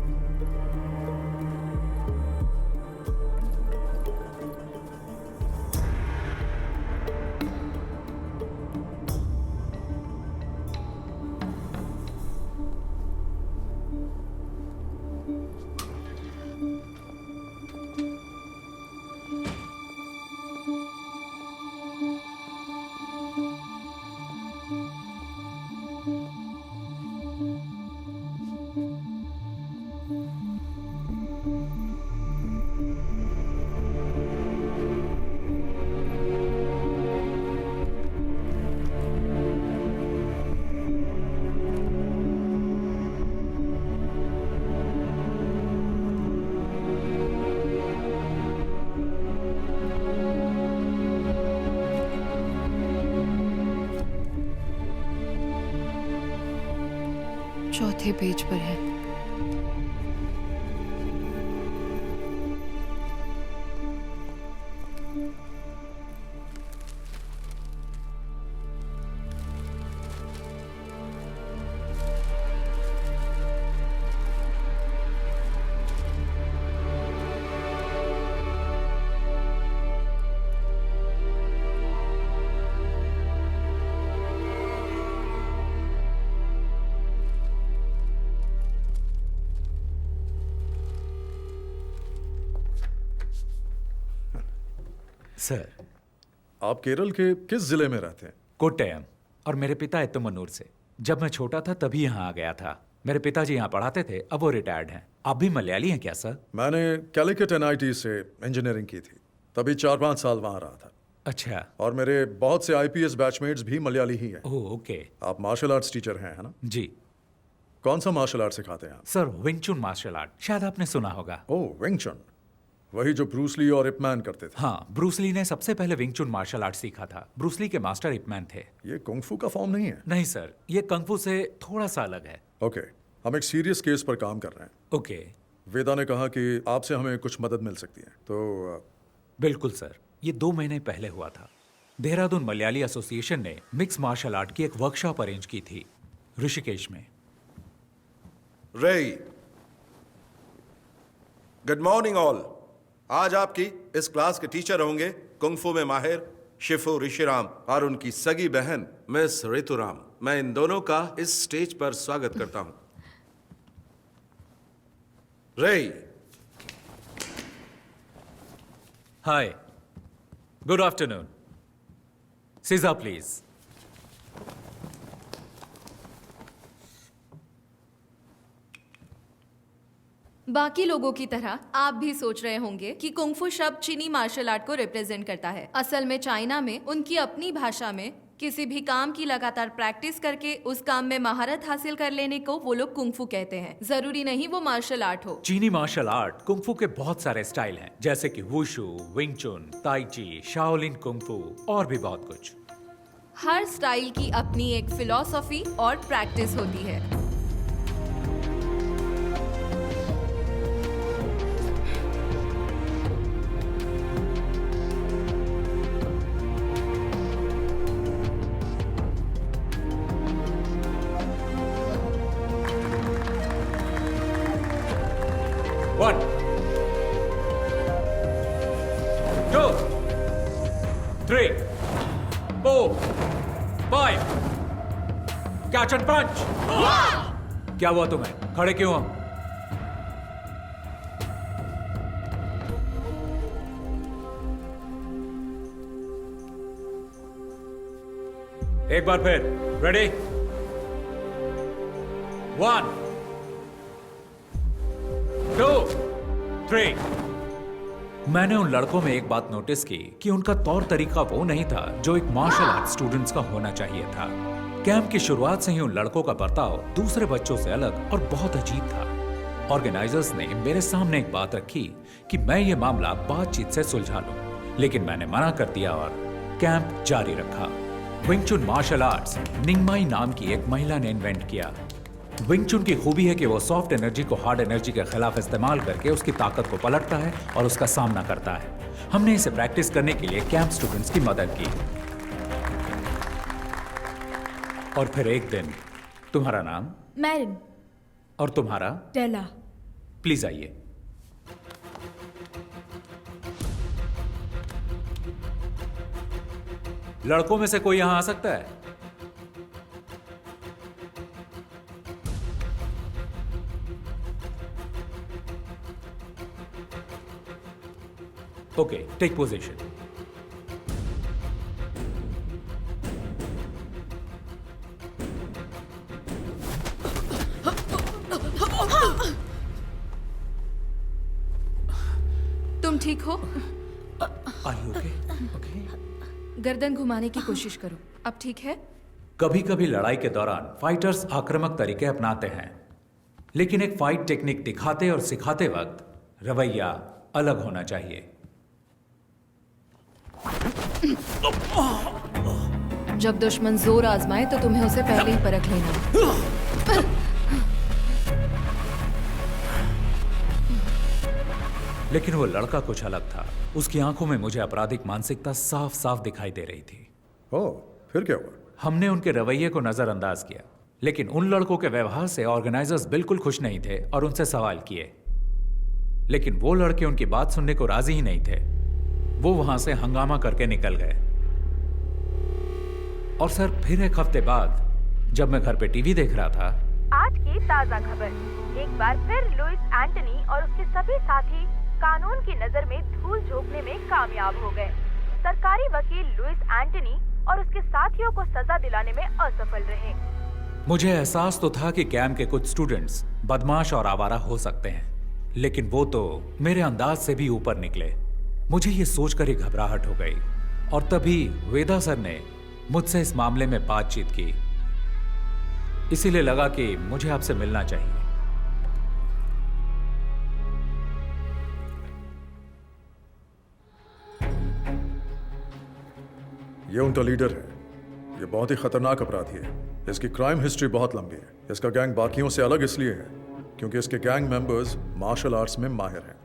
चौथे पेज पर है। सर, आप केरल के किस जिले में रहते हैं? कोट्टयम। और मेरे पिता एत्तमन्नूर से। जब मैं छोटा था तभी यहाँ आ गया था। मेरे पिताजी यहाँ पढ़ाते थे, अब वो रिटायर्ड हैं। आप भी मलयाली हैं क्या सर? मैंने कैलिकट NIT से इंजीनियरिंग की थी, तभी 4-5 साल वहाँ रहा था। अच्छा। और मेरे बहुत से IPS बैचमेट्स भी मलयाली ही हैं। Oh okay. आप मार्शल आर्ट्स टीचर हैं, है ना? जी। कौन सा मार्शल आर्ट सिखाते हैं आप? सर विंग चुन मार्शल आर्ट, शायद आपने सुना होगा। ओह विंग चुन। वही जो ब्रूस ली और इपमैन करते थे। हाँ, ब्रूस ली ने सबसे पहले विंग चुन मार्शल आर्ट सीखा था। ब्रूस ली के मास्टर इपमैन थे। ये कुंग-फू का फॉर्म नहीं है? नहीं सर, ये कुंग-फू से थोड़ा सा अलग है। ओके, हम एक सीरियस केस पर काम कर रहे हैं। ओके। वेदा ने कहा कि आपसे हमें कुछ मदद मिल सकती है, तो बिल्कुल सर, ये 2 महीने पहले हुआ था। देहरादून मलयाली एसोसिएशन ने मिक्स मार्शल आर्ट की एक वर्कशॉप अरेंज की थी ऋषिकेश में। रेई, गुड मॉर्निंग ऑल। आज आपकी इस क्लास के टीचर होंगे कुंग-फू में माहिर शिफू ऋषिराम और उनकी सगी बहन मिस ऋतुराम। मैं इन दोनों का इस स्टेज पर स्वागत करता हूं। रेई। हाय, गुड आफ्टरनून। सीजा प्लीज। बाकी लोगों की तरह आप भी सोच रहे होंगे कि कुंग-फू शब्द चीनी मार्शल आर्ट को रिप्रेजेंट करता है। असल में चाइना में उनकी अपनी भाषा में किसी भी काम की लगातार प्रैक्टिस करके उस काम में महारत हासिल कर लेने को वो लोग कुंग-फू कहते हैं। जरूरी नहीं वो मार्शल आर्ट हो। चीनी मार्शल आर्ट कुंग-फू के बहुत सारे स्टाइल हैं, जैसे कि वुशु, विंग चुन, ताई ची, शाओलिन कुंग-फू और भी बहुत कुछ। हर स्टाइल की अपनी एक फिलॉसफी और प्रैक्टिस होती है। One, 2, 3, 4, 5. Catch and punch. क्या हुआ तुम्हें? खड़े क्यों हो? एक बार फिर। रेडी? 1, 2, 3। मैंने उन लड़कों में एक बात नोटिस की कि उनका तौर तरीका वो नहीं था जो एक मार्शल आर्ट स्टूडेंट्स का होना चाहिए था। कैंप की शुरुआत से ही उन लड़कों का बर्ताव दूसरे बच्चों से अलग और बहुत अजीब था। ऑर्गेनाइजर्स ने मेरे सामने एक बात रखी कि मैं ये मामला बातचीत से सुलझा लूं, लेकिन मैंने मना कर दिया और कैंप जारी रखा। विंग चुन मार्शल आर्ट्स निंगमाई नाम की एक महिला ने इन्वेंट किया। विंग चुन की खूबी है कि वो सॉफ्ट एनर्जी को हार्ड एनर्जी के खिलाफ इस्तेमाल करके उसकी ताकत को पलटता है और उसका सामना करता है। हमने इसे प्रैक्टिस करने के लिए कैंप स्टूडेंट्स की मदद की। और फिर एक दिन, तुम्हारा नाम? मैरिन। और तुम्हारा? टेला। प्लीज आइए। लड़कों में से कोई यहां आ सकता है? Okay, take position. तुम ठीक हो? Are you okay? Okay. गर्दन घुमाने की कोशिश करो। अब ठीक है? कभी-कभी लड़ाई के दौरान फाइटर्स आक्रामक तरीके अपनाते हैं, लेकिन एक फाइट टेक्निक दिखाते और सिखाते वक्त रवैया अलग होना चाहिए। जब दुश्मन जोर आजमाए तो तुम्हें उसे पहले ही परख लेना। लेकिन वो लड़का कुछ अलग था। उसकी आंखों में मुझे आपराधिक मानसिकता साफ साफ दिखाई दे रही थी। ओह, फिर क्या हुआ? हमने उनके रवैये को नजरअंदाज किया, लेकिन उन लड़कों के व्यवहार से ऑर्गेनाइजर्स बिल्कुल खुश नहीं थे और उनसे सवाल किए, लेकिन वो लड़के उनकी बात सुनने को राजी ही नहीं थे। वो वहां से हंगामा करके निकल गए। और सर, फिर एक हफ्ते बाद जब मैं घर पे टीवी देख रहा था, आज की ताजा खबर। एक बार फिर लुइस एंटनी और उसके सभी साथी कानून की नजर में धूल झोंकने में कामयाब हो गए। सरकारी वकील लुइस एंटनी और उसके साथियों को सजा दिलाने में असफल रहे। मुझे एहसास तो था कि कैंप के कुछ स्टूडेंट्स बदमाश और आवारा हो सकते हैं, लेकिन वो तो मेरे अंदाज से भी ऊपर निकले। मुझे ये सोचकर ही घबराहट हो गई और तभी वेदा सर ने मुझसे इस मामले में बातचीत की। इसीलिए लगा कि मुझे आपसे मिलना चाहिए। ये उनका लीडर है। ये बहुत ही खतरनाक अपराधी है। इसकी क्राइम हिस्ट्री बहुत लंबी है। इसका गैंग बाकियों से अलग इसलिए है क्योंकि इसके गैंग मेंबर्स मार्शल आर्ट्स में माहिर हैं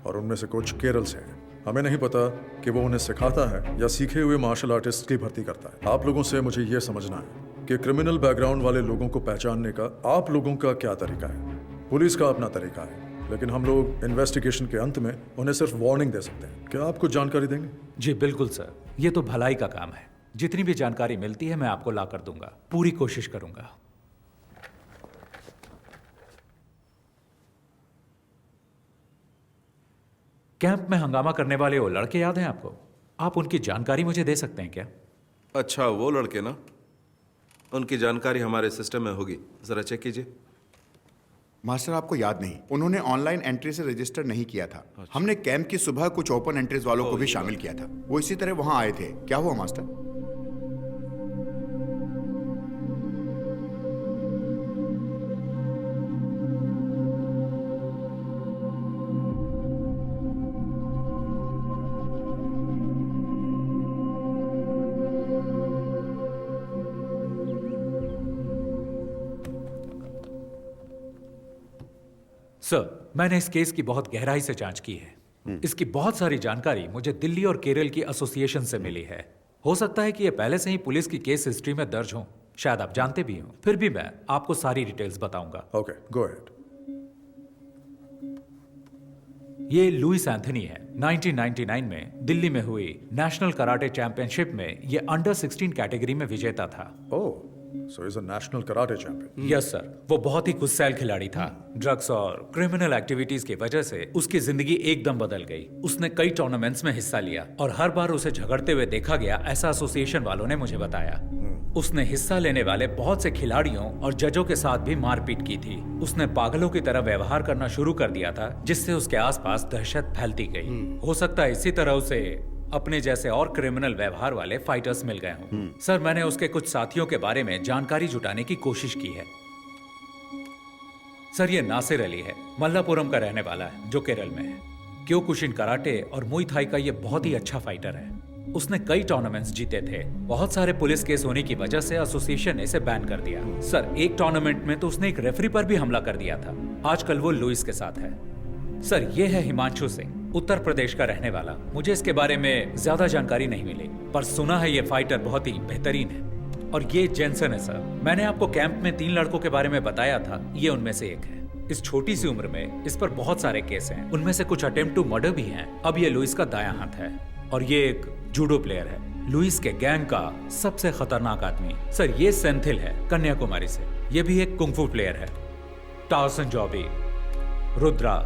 और उनमें से कुछ केरल से हैं। हमें नहीं पता कि वो उन्हें सिखाता है या सीखे हुए मार्शल आर्टिस्ट की भर्ती करता है। आप लोगों से मुझे ये समझना है कि क्रिमिनल बैकग्राउंड वाले लोगों को पहचानने का आप लोगों का क्या तरीका है। पुलिस का अपना तरीका है, लेकिन हम लोग इन्वेस्टिगेशन के अंत में उन्हें सिर्फ वार्निंग दे सकते हैं। क्या आप कुछ जानकारी देंगे? जी बिल्कुल सर, ये तो भलाई का काम है। जितनी भी जानकारी मिलती है मैं आपको ला कर दूंगा, पूरी कोशिश करूंगा। कैंप में हंगामा करने वाले वो लड़के याद हैं आपको? आप उनकी जानकारी मुझे दे सकते हैं क्या? अच्छा, वो लड़के ना, उनकी जानकारी हमारे सिस्टम में होगी, जरा चेक कीजिए। मास्टर आपको याद नहीं, उन्होंने ऑनलाइन एंट्री से रजिस्टर नहीं किया था। हमने कैंप की सुबह कुछ ओपन एंट्रीज वालों को भी शामिल किया था। वो इसी तरह वहां आए थे। क्या हुआ मास्टर? सर, मैंने इस केस की बहुत गहराई से जांच की है। इसकी बहुत सारी जानकारी मुझे दिल्ली और केरल की एसोसिएशन से मिली है। हो सकता है कि ये पहले से ही पुलिस की केस हिस्ट्री में दर्ज हो, शायद आप जानते भी हो। फिर भी मैं आपको सारी डिटेल्स बताऊंगा। Okay, go ahead. ये लुइस एंथनी है। 1999 में दिल्ली में हुई नेशनल कराटे चैंपियनशिप में ये अंडर 16 कैटेगरी में विजेता था। Oh, so is a national karate champion. Yes sir, वो बहुत ही गुस्सैल खिलाड़ी था। ड्रग्स और क्रिमिनल एक्टिविटीज की वजह से उसकी जिंदगी एकदम बदल गई। उसने कई टूर्नामेंट्स में हिस्सा लिया और हर बार उसे झगड़ते हुए देखा गया, ऐसा एसोसिएशन वालों ने मुझे बताया। उसने हिस्सा लेने वाले बहुत से खिलाड़ियों और जजों के साथ भी मारपीट की थी। उसने पागलों की तरह व्यवहार करना शुरू कर दिया था, जिससे उसके आसपास दहशत फैलती गई। हो सकता है इसी तरह उसे अपने जैसे और क्रिमिनल व्यवहार वाले फाइटर्स मिल गए हों। सर, मैंने उसके कुछ साथियों के बारे में जानकारी जुटाने की कोशिश की है। सर, ये नासिर अली है, मल्लापुरम का रहने वाला है, जो केरल में है। क्योकुशिन कराटे और मुई थाई का ये बहुत ही अच्छा फाइटर है। उसने कई टूर्नामेंट्स जीते थे। बहुत सारे पुलिस केस होने की वजह से एसोसिएशन ने इसे बैन कर दिया। सर, एक टूर्नामेंट में तो उसने एक रेफरी पर भी हमला कर दिया था। आजकल वो लुइस के साथ है। सर, ये है हिमांशु सिंह, उत्तर प्रदेश का रहने वाला। मुझे इसके बारे में ज्यादा जानकारी नहीं मिली, पर सुना है ये फाइटर बहुत ही बेहतरीन है। और ये जेंसन है सर। मैंने आपको कैंप में 3 लड़कों के बारे में बताया था, ये उनमें से एक है। इस छोटी सी उम्र में इस पर बहुत सारे केस हैं, उनमें से कुछ अटेम्प्ट टू मर्डर भी हैं। अब ये लुइस का दायां हाथ है और ये एक जूडो प्लेयर है। लुइस के गैंग का सबसे खतरनाक आदमी सर ये सेंथिल है, कन्याकुमारी से। ये भी एक कुंफू प्लेयर है। टाउसन जॉबी, रुद्रा।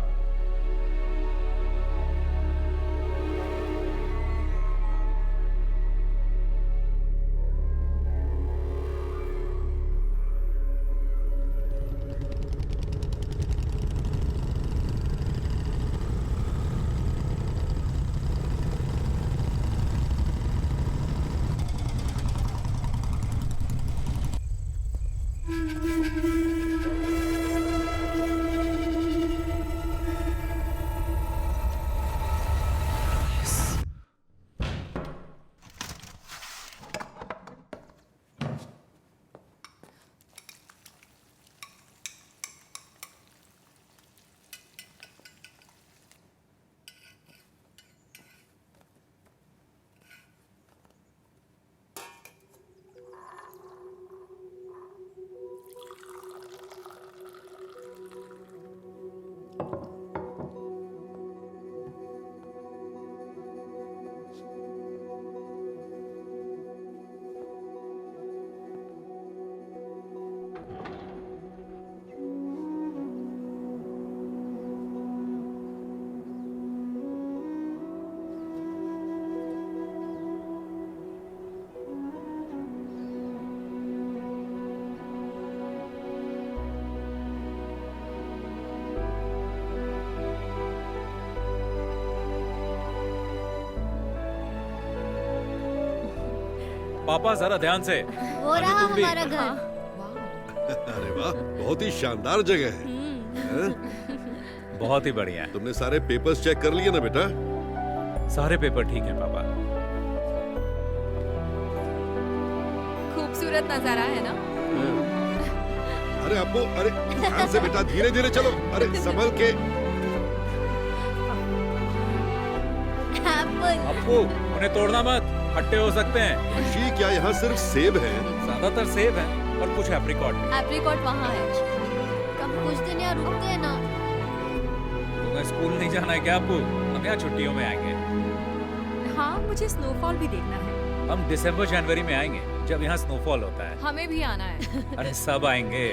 पापा जरा ध्यान से। वो रहा हमारा घर। अरे वाह, बहुत ही शानदार जगह है। बहुत ही बढ़िया। तुमने सारे पेपर्स चेक कर लिए ना बेटा? सारे पेपर ठीक हैं पापा। खूबसूरत नजारा है ना? अरे अप्पू, अरे ध्यान से बेटा, धीरे धीरे चलो, अरे संभल के। अप्पू, उन्हें तोड़ना मत, खट्टे हो सकते हैं। ऋषि, क्या यहाँ सिर्फ सेब है? ज्यादातर सेब है और कुछ एप्रिकॉट भी। एप्रिकॉट वहाँ है। कम कुछ दिन यहाँ रुकते हैं ना। तुम्हें स्कूल नहीं जाना है क्या अप्पू? हम यहाँ छुट्टियों में आएंगे। हाँ, मुझे स्नोफॉल भी देखना है। हम दिसंबर जनवरी में आएंगे जब यहाँ स्नोफॉल होता है। हमें भी आना है। अरे सब आएंगे।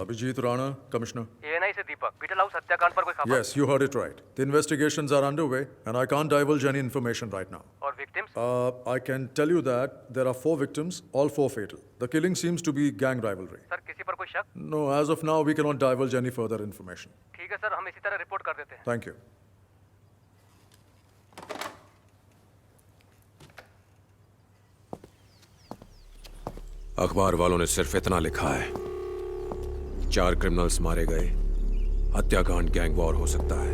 Abhijit Rana, Commissioner. ANI से दीपक, पीटर हाउस हत्याकांड पर कोई खबर? Yes, you heard it right. The investigations are underway, and I can't divulge any information right now. और victims? I can tell you that there are 4 victims, all 4 fatal. The killing seems to be gang rivalry. Sir, किसी पर कोई शक? No, as of now, we cannot divulge any further information. ठीक है सर, हम इसी तरह रिपोर्ट कर देते हैं। Thank you. अखबार वालों ने सिर्फ इतना लिखा है, 4 क्रिमिनल्स मारे गए, हत्याकांड गैंग वॉर हो सकता है,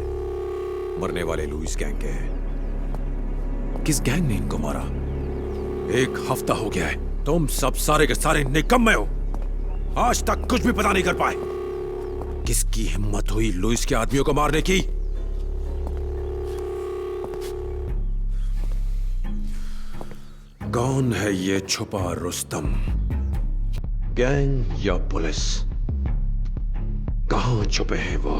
मरने वाले लुइस गैंग के हैं। किस गैंग ने इनको मारा? 1 हफ्ता हो गया है, तुम सब सारे के सारे निकम्मे हो, आज तक कुछ भी पता नहीं कर पाए। किसकी हिम्मत हुई लुइस के आदमियों को मारने की? कौन है ये छुपा रुस्तम? गैंग या पुलिस? कहां छुपे हैं वो?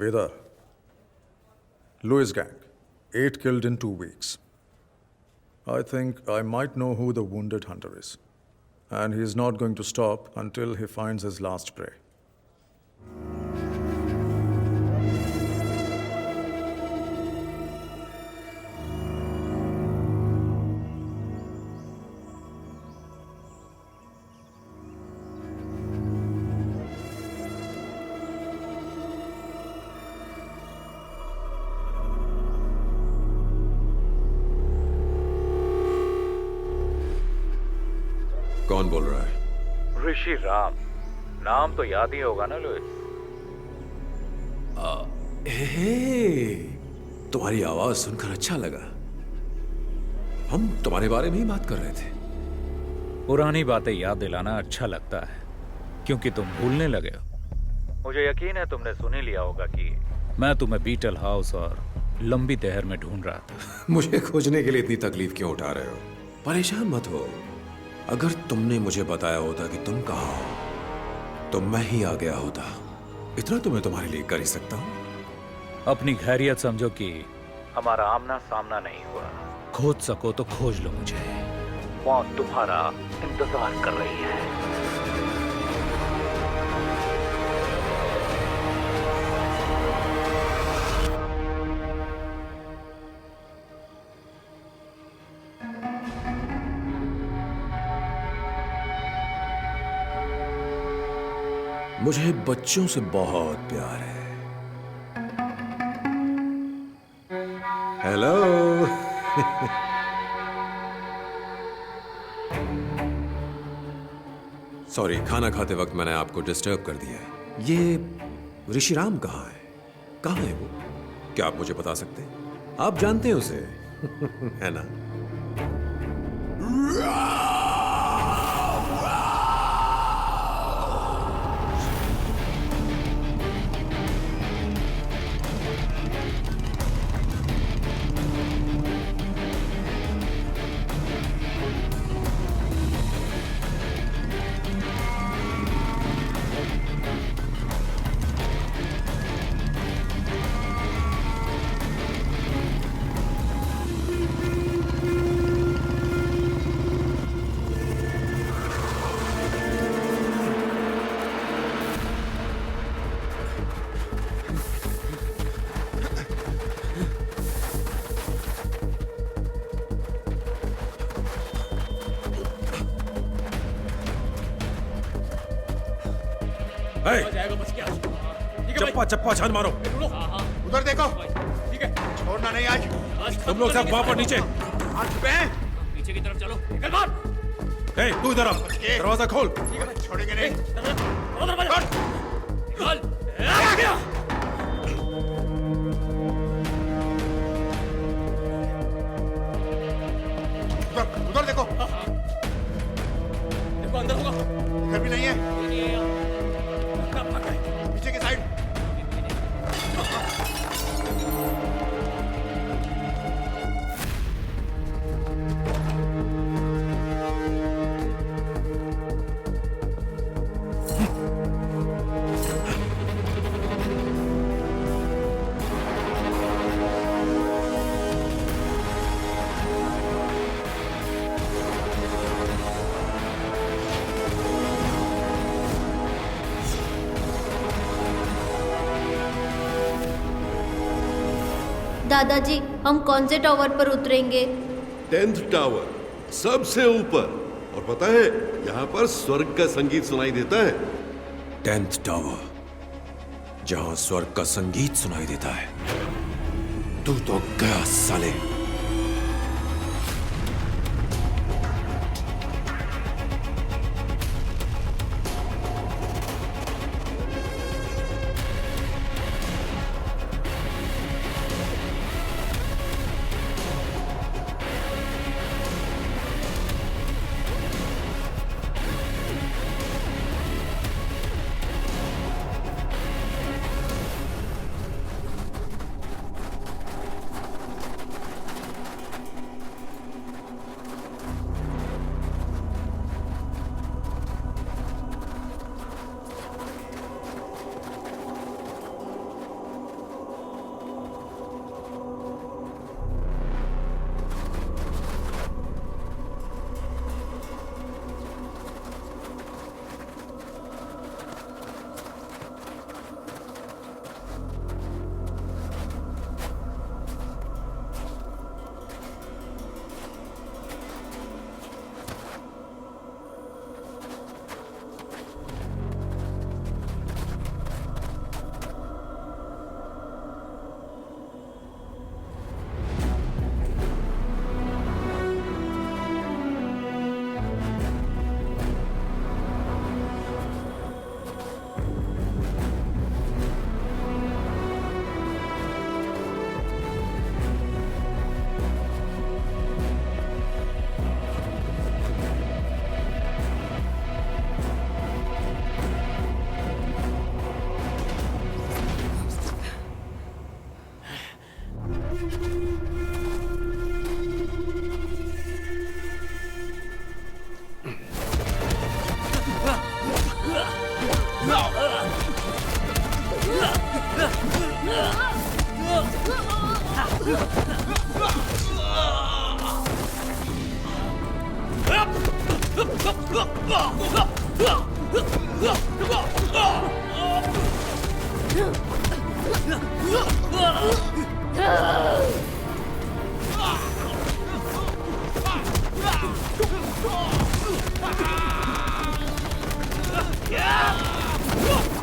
Vedar, Lewis gang, 8 killed in 2 weeks. I think I might know who the wounded hunter is. And he's not going to stop until he finds his last prey. कौन बोल रहा है? ऋषि राम। नाम तो याद ही होगा ना लुइस? तुम्हारी आवाज सुनकर अच्छा लगा। हम तुम्हारे बारे में ही बात कर रहे थे। पुरानी बातें याद दिलाना अच्छा लगता है, क्योंकि तुम भूलने लगे हो। मुझे यकीन है तुमने सुन ही लिया होगा कि मैं तुम्हें बीटल हाउस और लंबी तहर में ढूंढ रहा था। मुझे खोजने के लिए इतनी तकलीफ क्यों उठा रहे हो? परेशान मत हो। अगर तुमने मुझे बताया होता कि तुम कहाँ हो, तो मैं ही आ गया होता। इतना तो मैं तुम्हारे लिए कर ही सकता हूँ। अपनी खैरियत समझो कि हमारा आमना सामना नहीं हुआ। खोज सको तो खोज लो मुझे। मौत तुम्हारा इंतजार कर रही है। मुझे बच्चों से बहुत प्यार है। हेलो। सॉरी, खाना खाते वक्त मैंने आपको डिस्टर्ब कर दिया। ये ऋषिराम कहाँ है? कहाँ है वो? क्या आप मुझे बता सकते हैं? आप जानते हैं उसे है ना? चप्पा चप्पा छान मारो। उधर देखो। ठीक है, छोड़ना नहीं आज। तुम लोग सब वहां पर नीचे। पीछे की तरफ चलो। निकल बाहर। ए, तू इधर आ। दरवाजा खोल। छोड़ेंगे नहीं। उधर देखो। देखो अंदर होगा। इधर भी नहीं है। पीछे की साइड। दादाजी, हम कौन से टावर पर उतरेंगे? 10th टावर, सबसे ऊपर। और पता है, यहाँ पर स्वर्ग का संगीत सुनाई देता है। 10th टावर, जहां स्वर्ग का संगीत सुनाई देता है। तू तो गया साले। Yeah!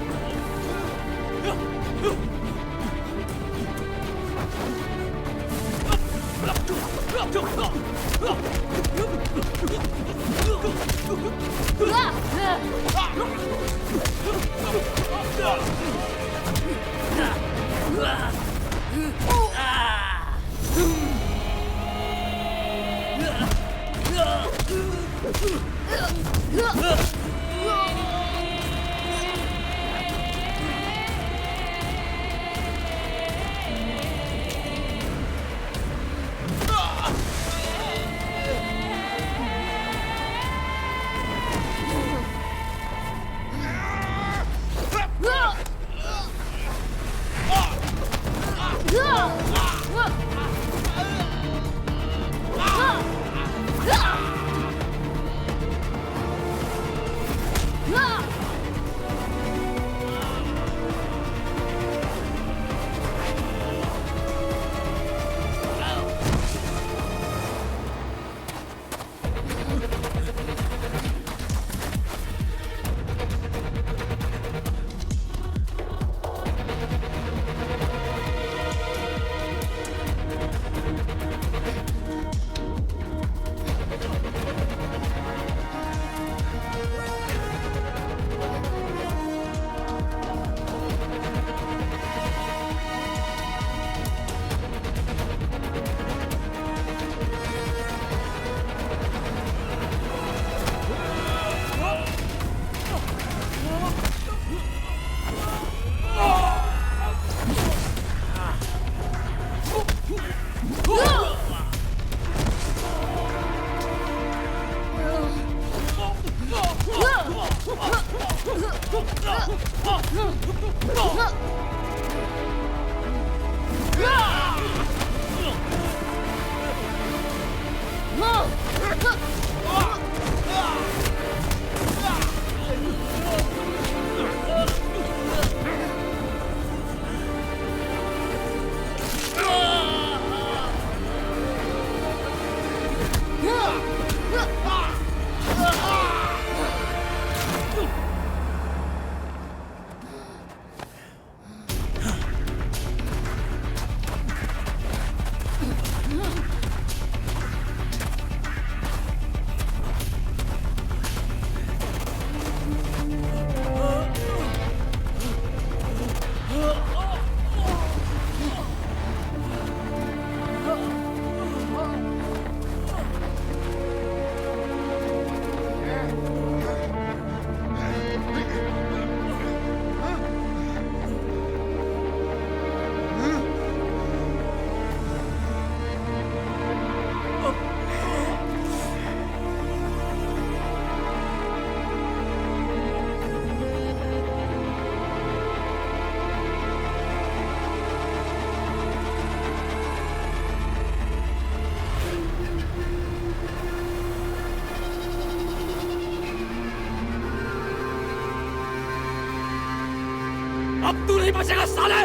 अब तू नहीं बचेगा साले,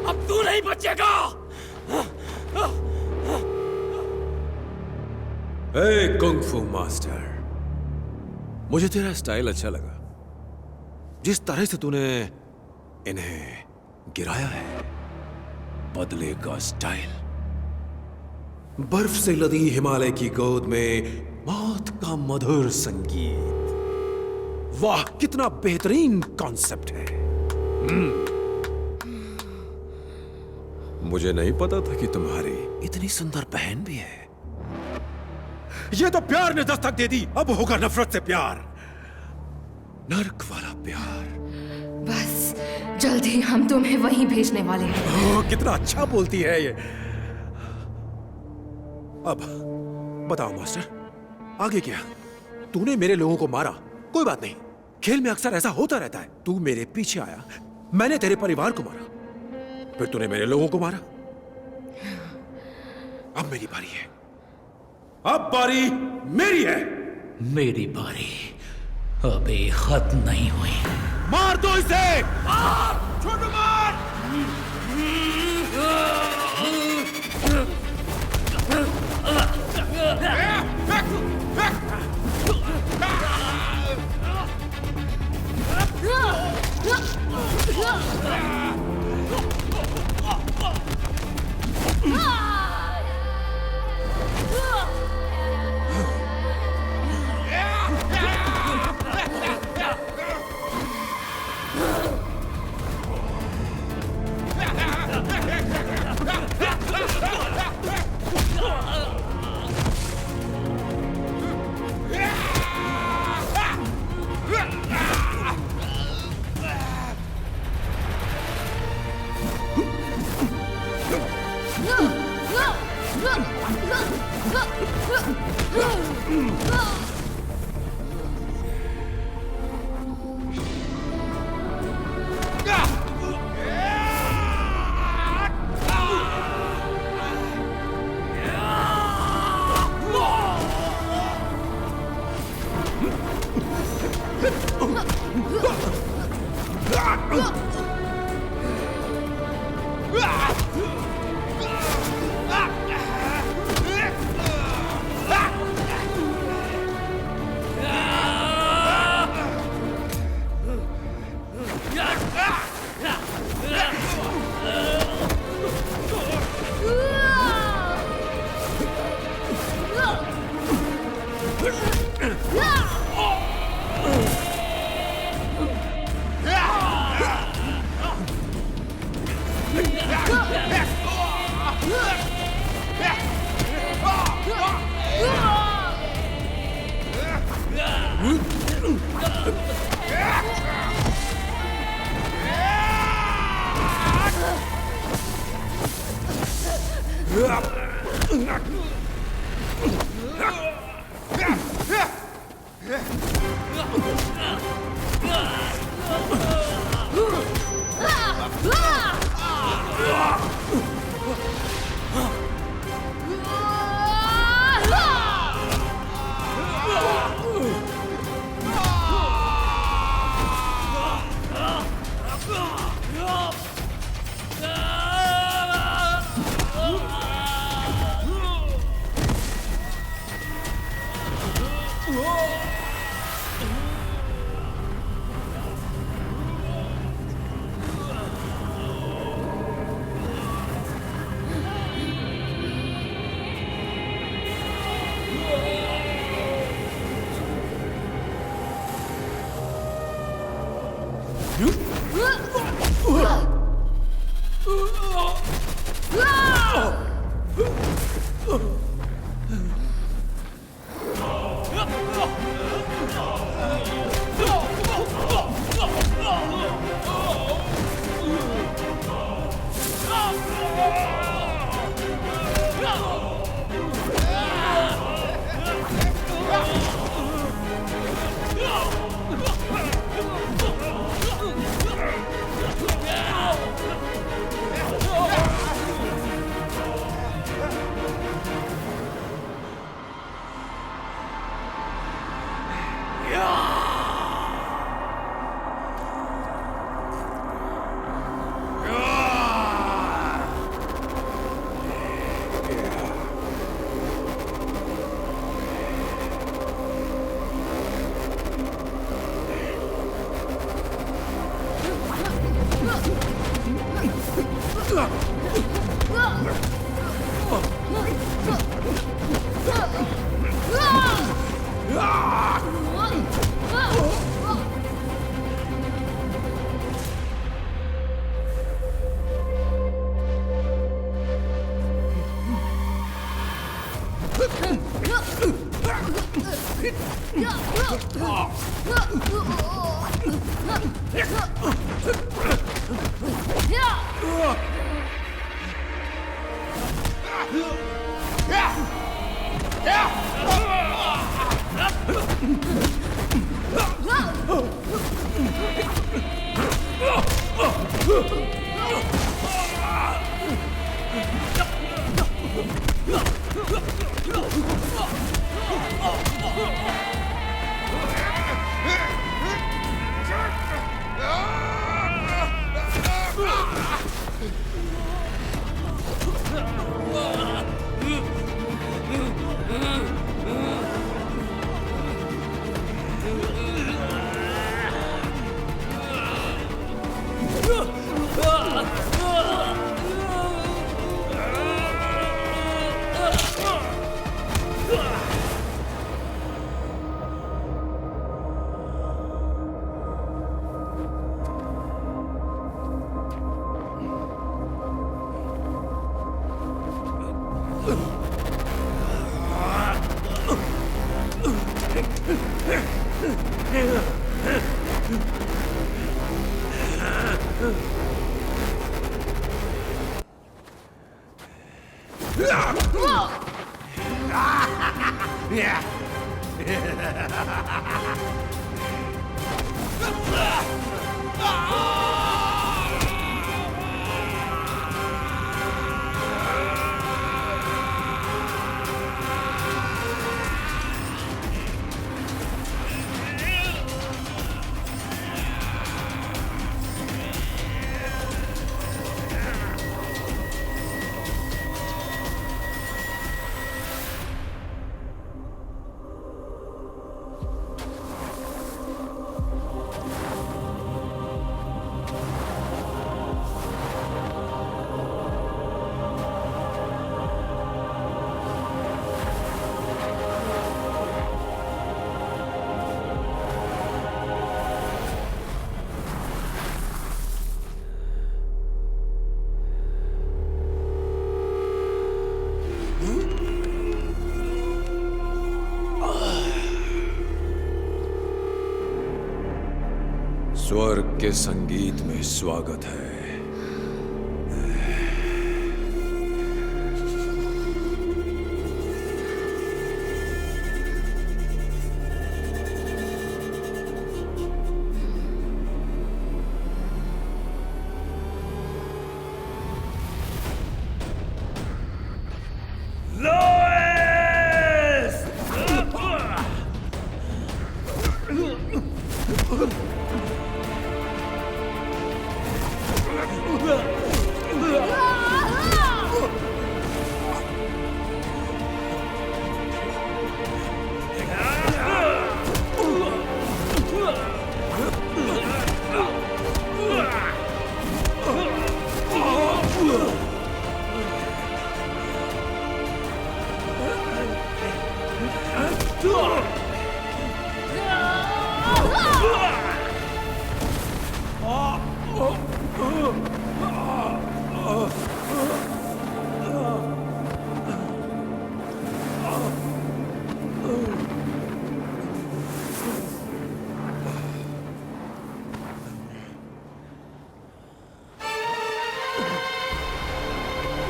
अब तू नहीं बचेगा। ए कुंग-फू मास्टर, मुझे तेरा स्टाइल अच्छा लगा। जिस तरह से तूने इन्हें गिराया है, बदले का स्टाइल। बर्फ से लदी हिमालय की गोद में मौत का मधुर संगीत। वाह, कितना बेहतरीन कॉन्सेप्ट है। मुझे नहीं पता था कि तुम्हारी इतनी सुंदर बहन भी है। ये तो प्यार ने दस्तक दे दी, अब होगा नफरत से प्यार, नर्क वाला प्यार। बस जल्द ही हम तुम्हें वहीं भेजने वाले हैं। ओह, कितना अच्छा बोलती है ये। अब बताओ मास्टर, आगे क्या? तूने मेरे लोगों को मारा, कोई बात नहीं, खेल में अक्सर ऐसा होता रहता है। तू मेरे पीछे आया, मैंने तेरे परिवार को मारा, फिर तूने मेरे लोगों को मारा। अब मेरी बारी है, अब बारी मेरी है। मेरी बारी अभी खत्म नहीं हुई। मार दो इसे, मार, छोटू मार। स्वर्ग के संगीत में स्वागत है।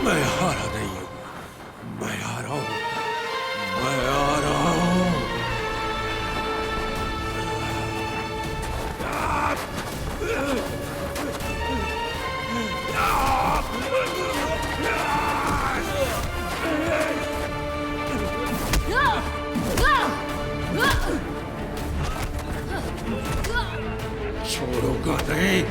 मैं हारा नहीं हूं, मैं आ रहा हूं, मैं आ रहा हूं। छोड़ूंगा नहीं।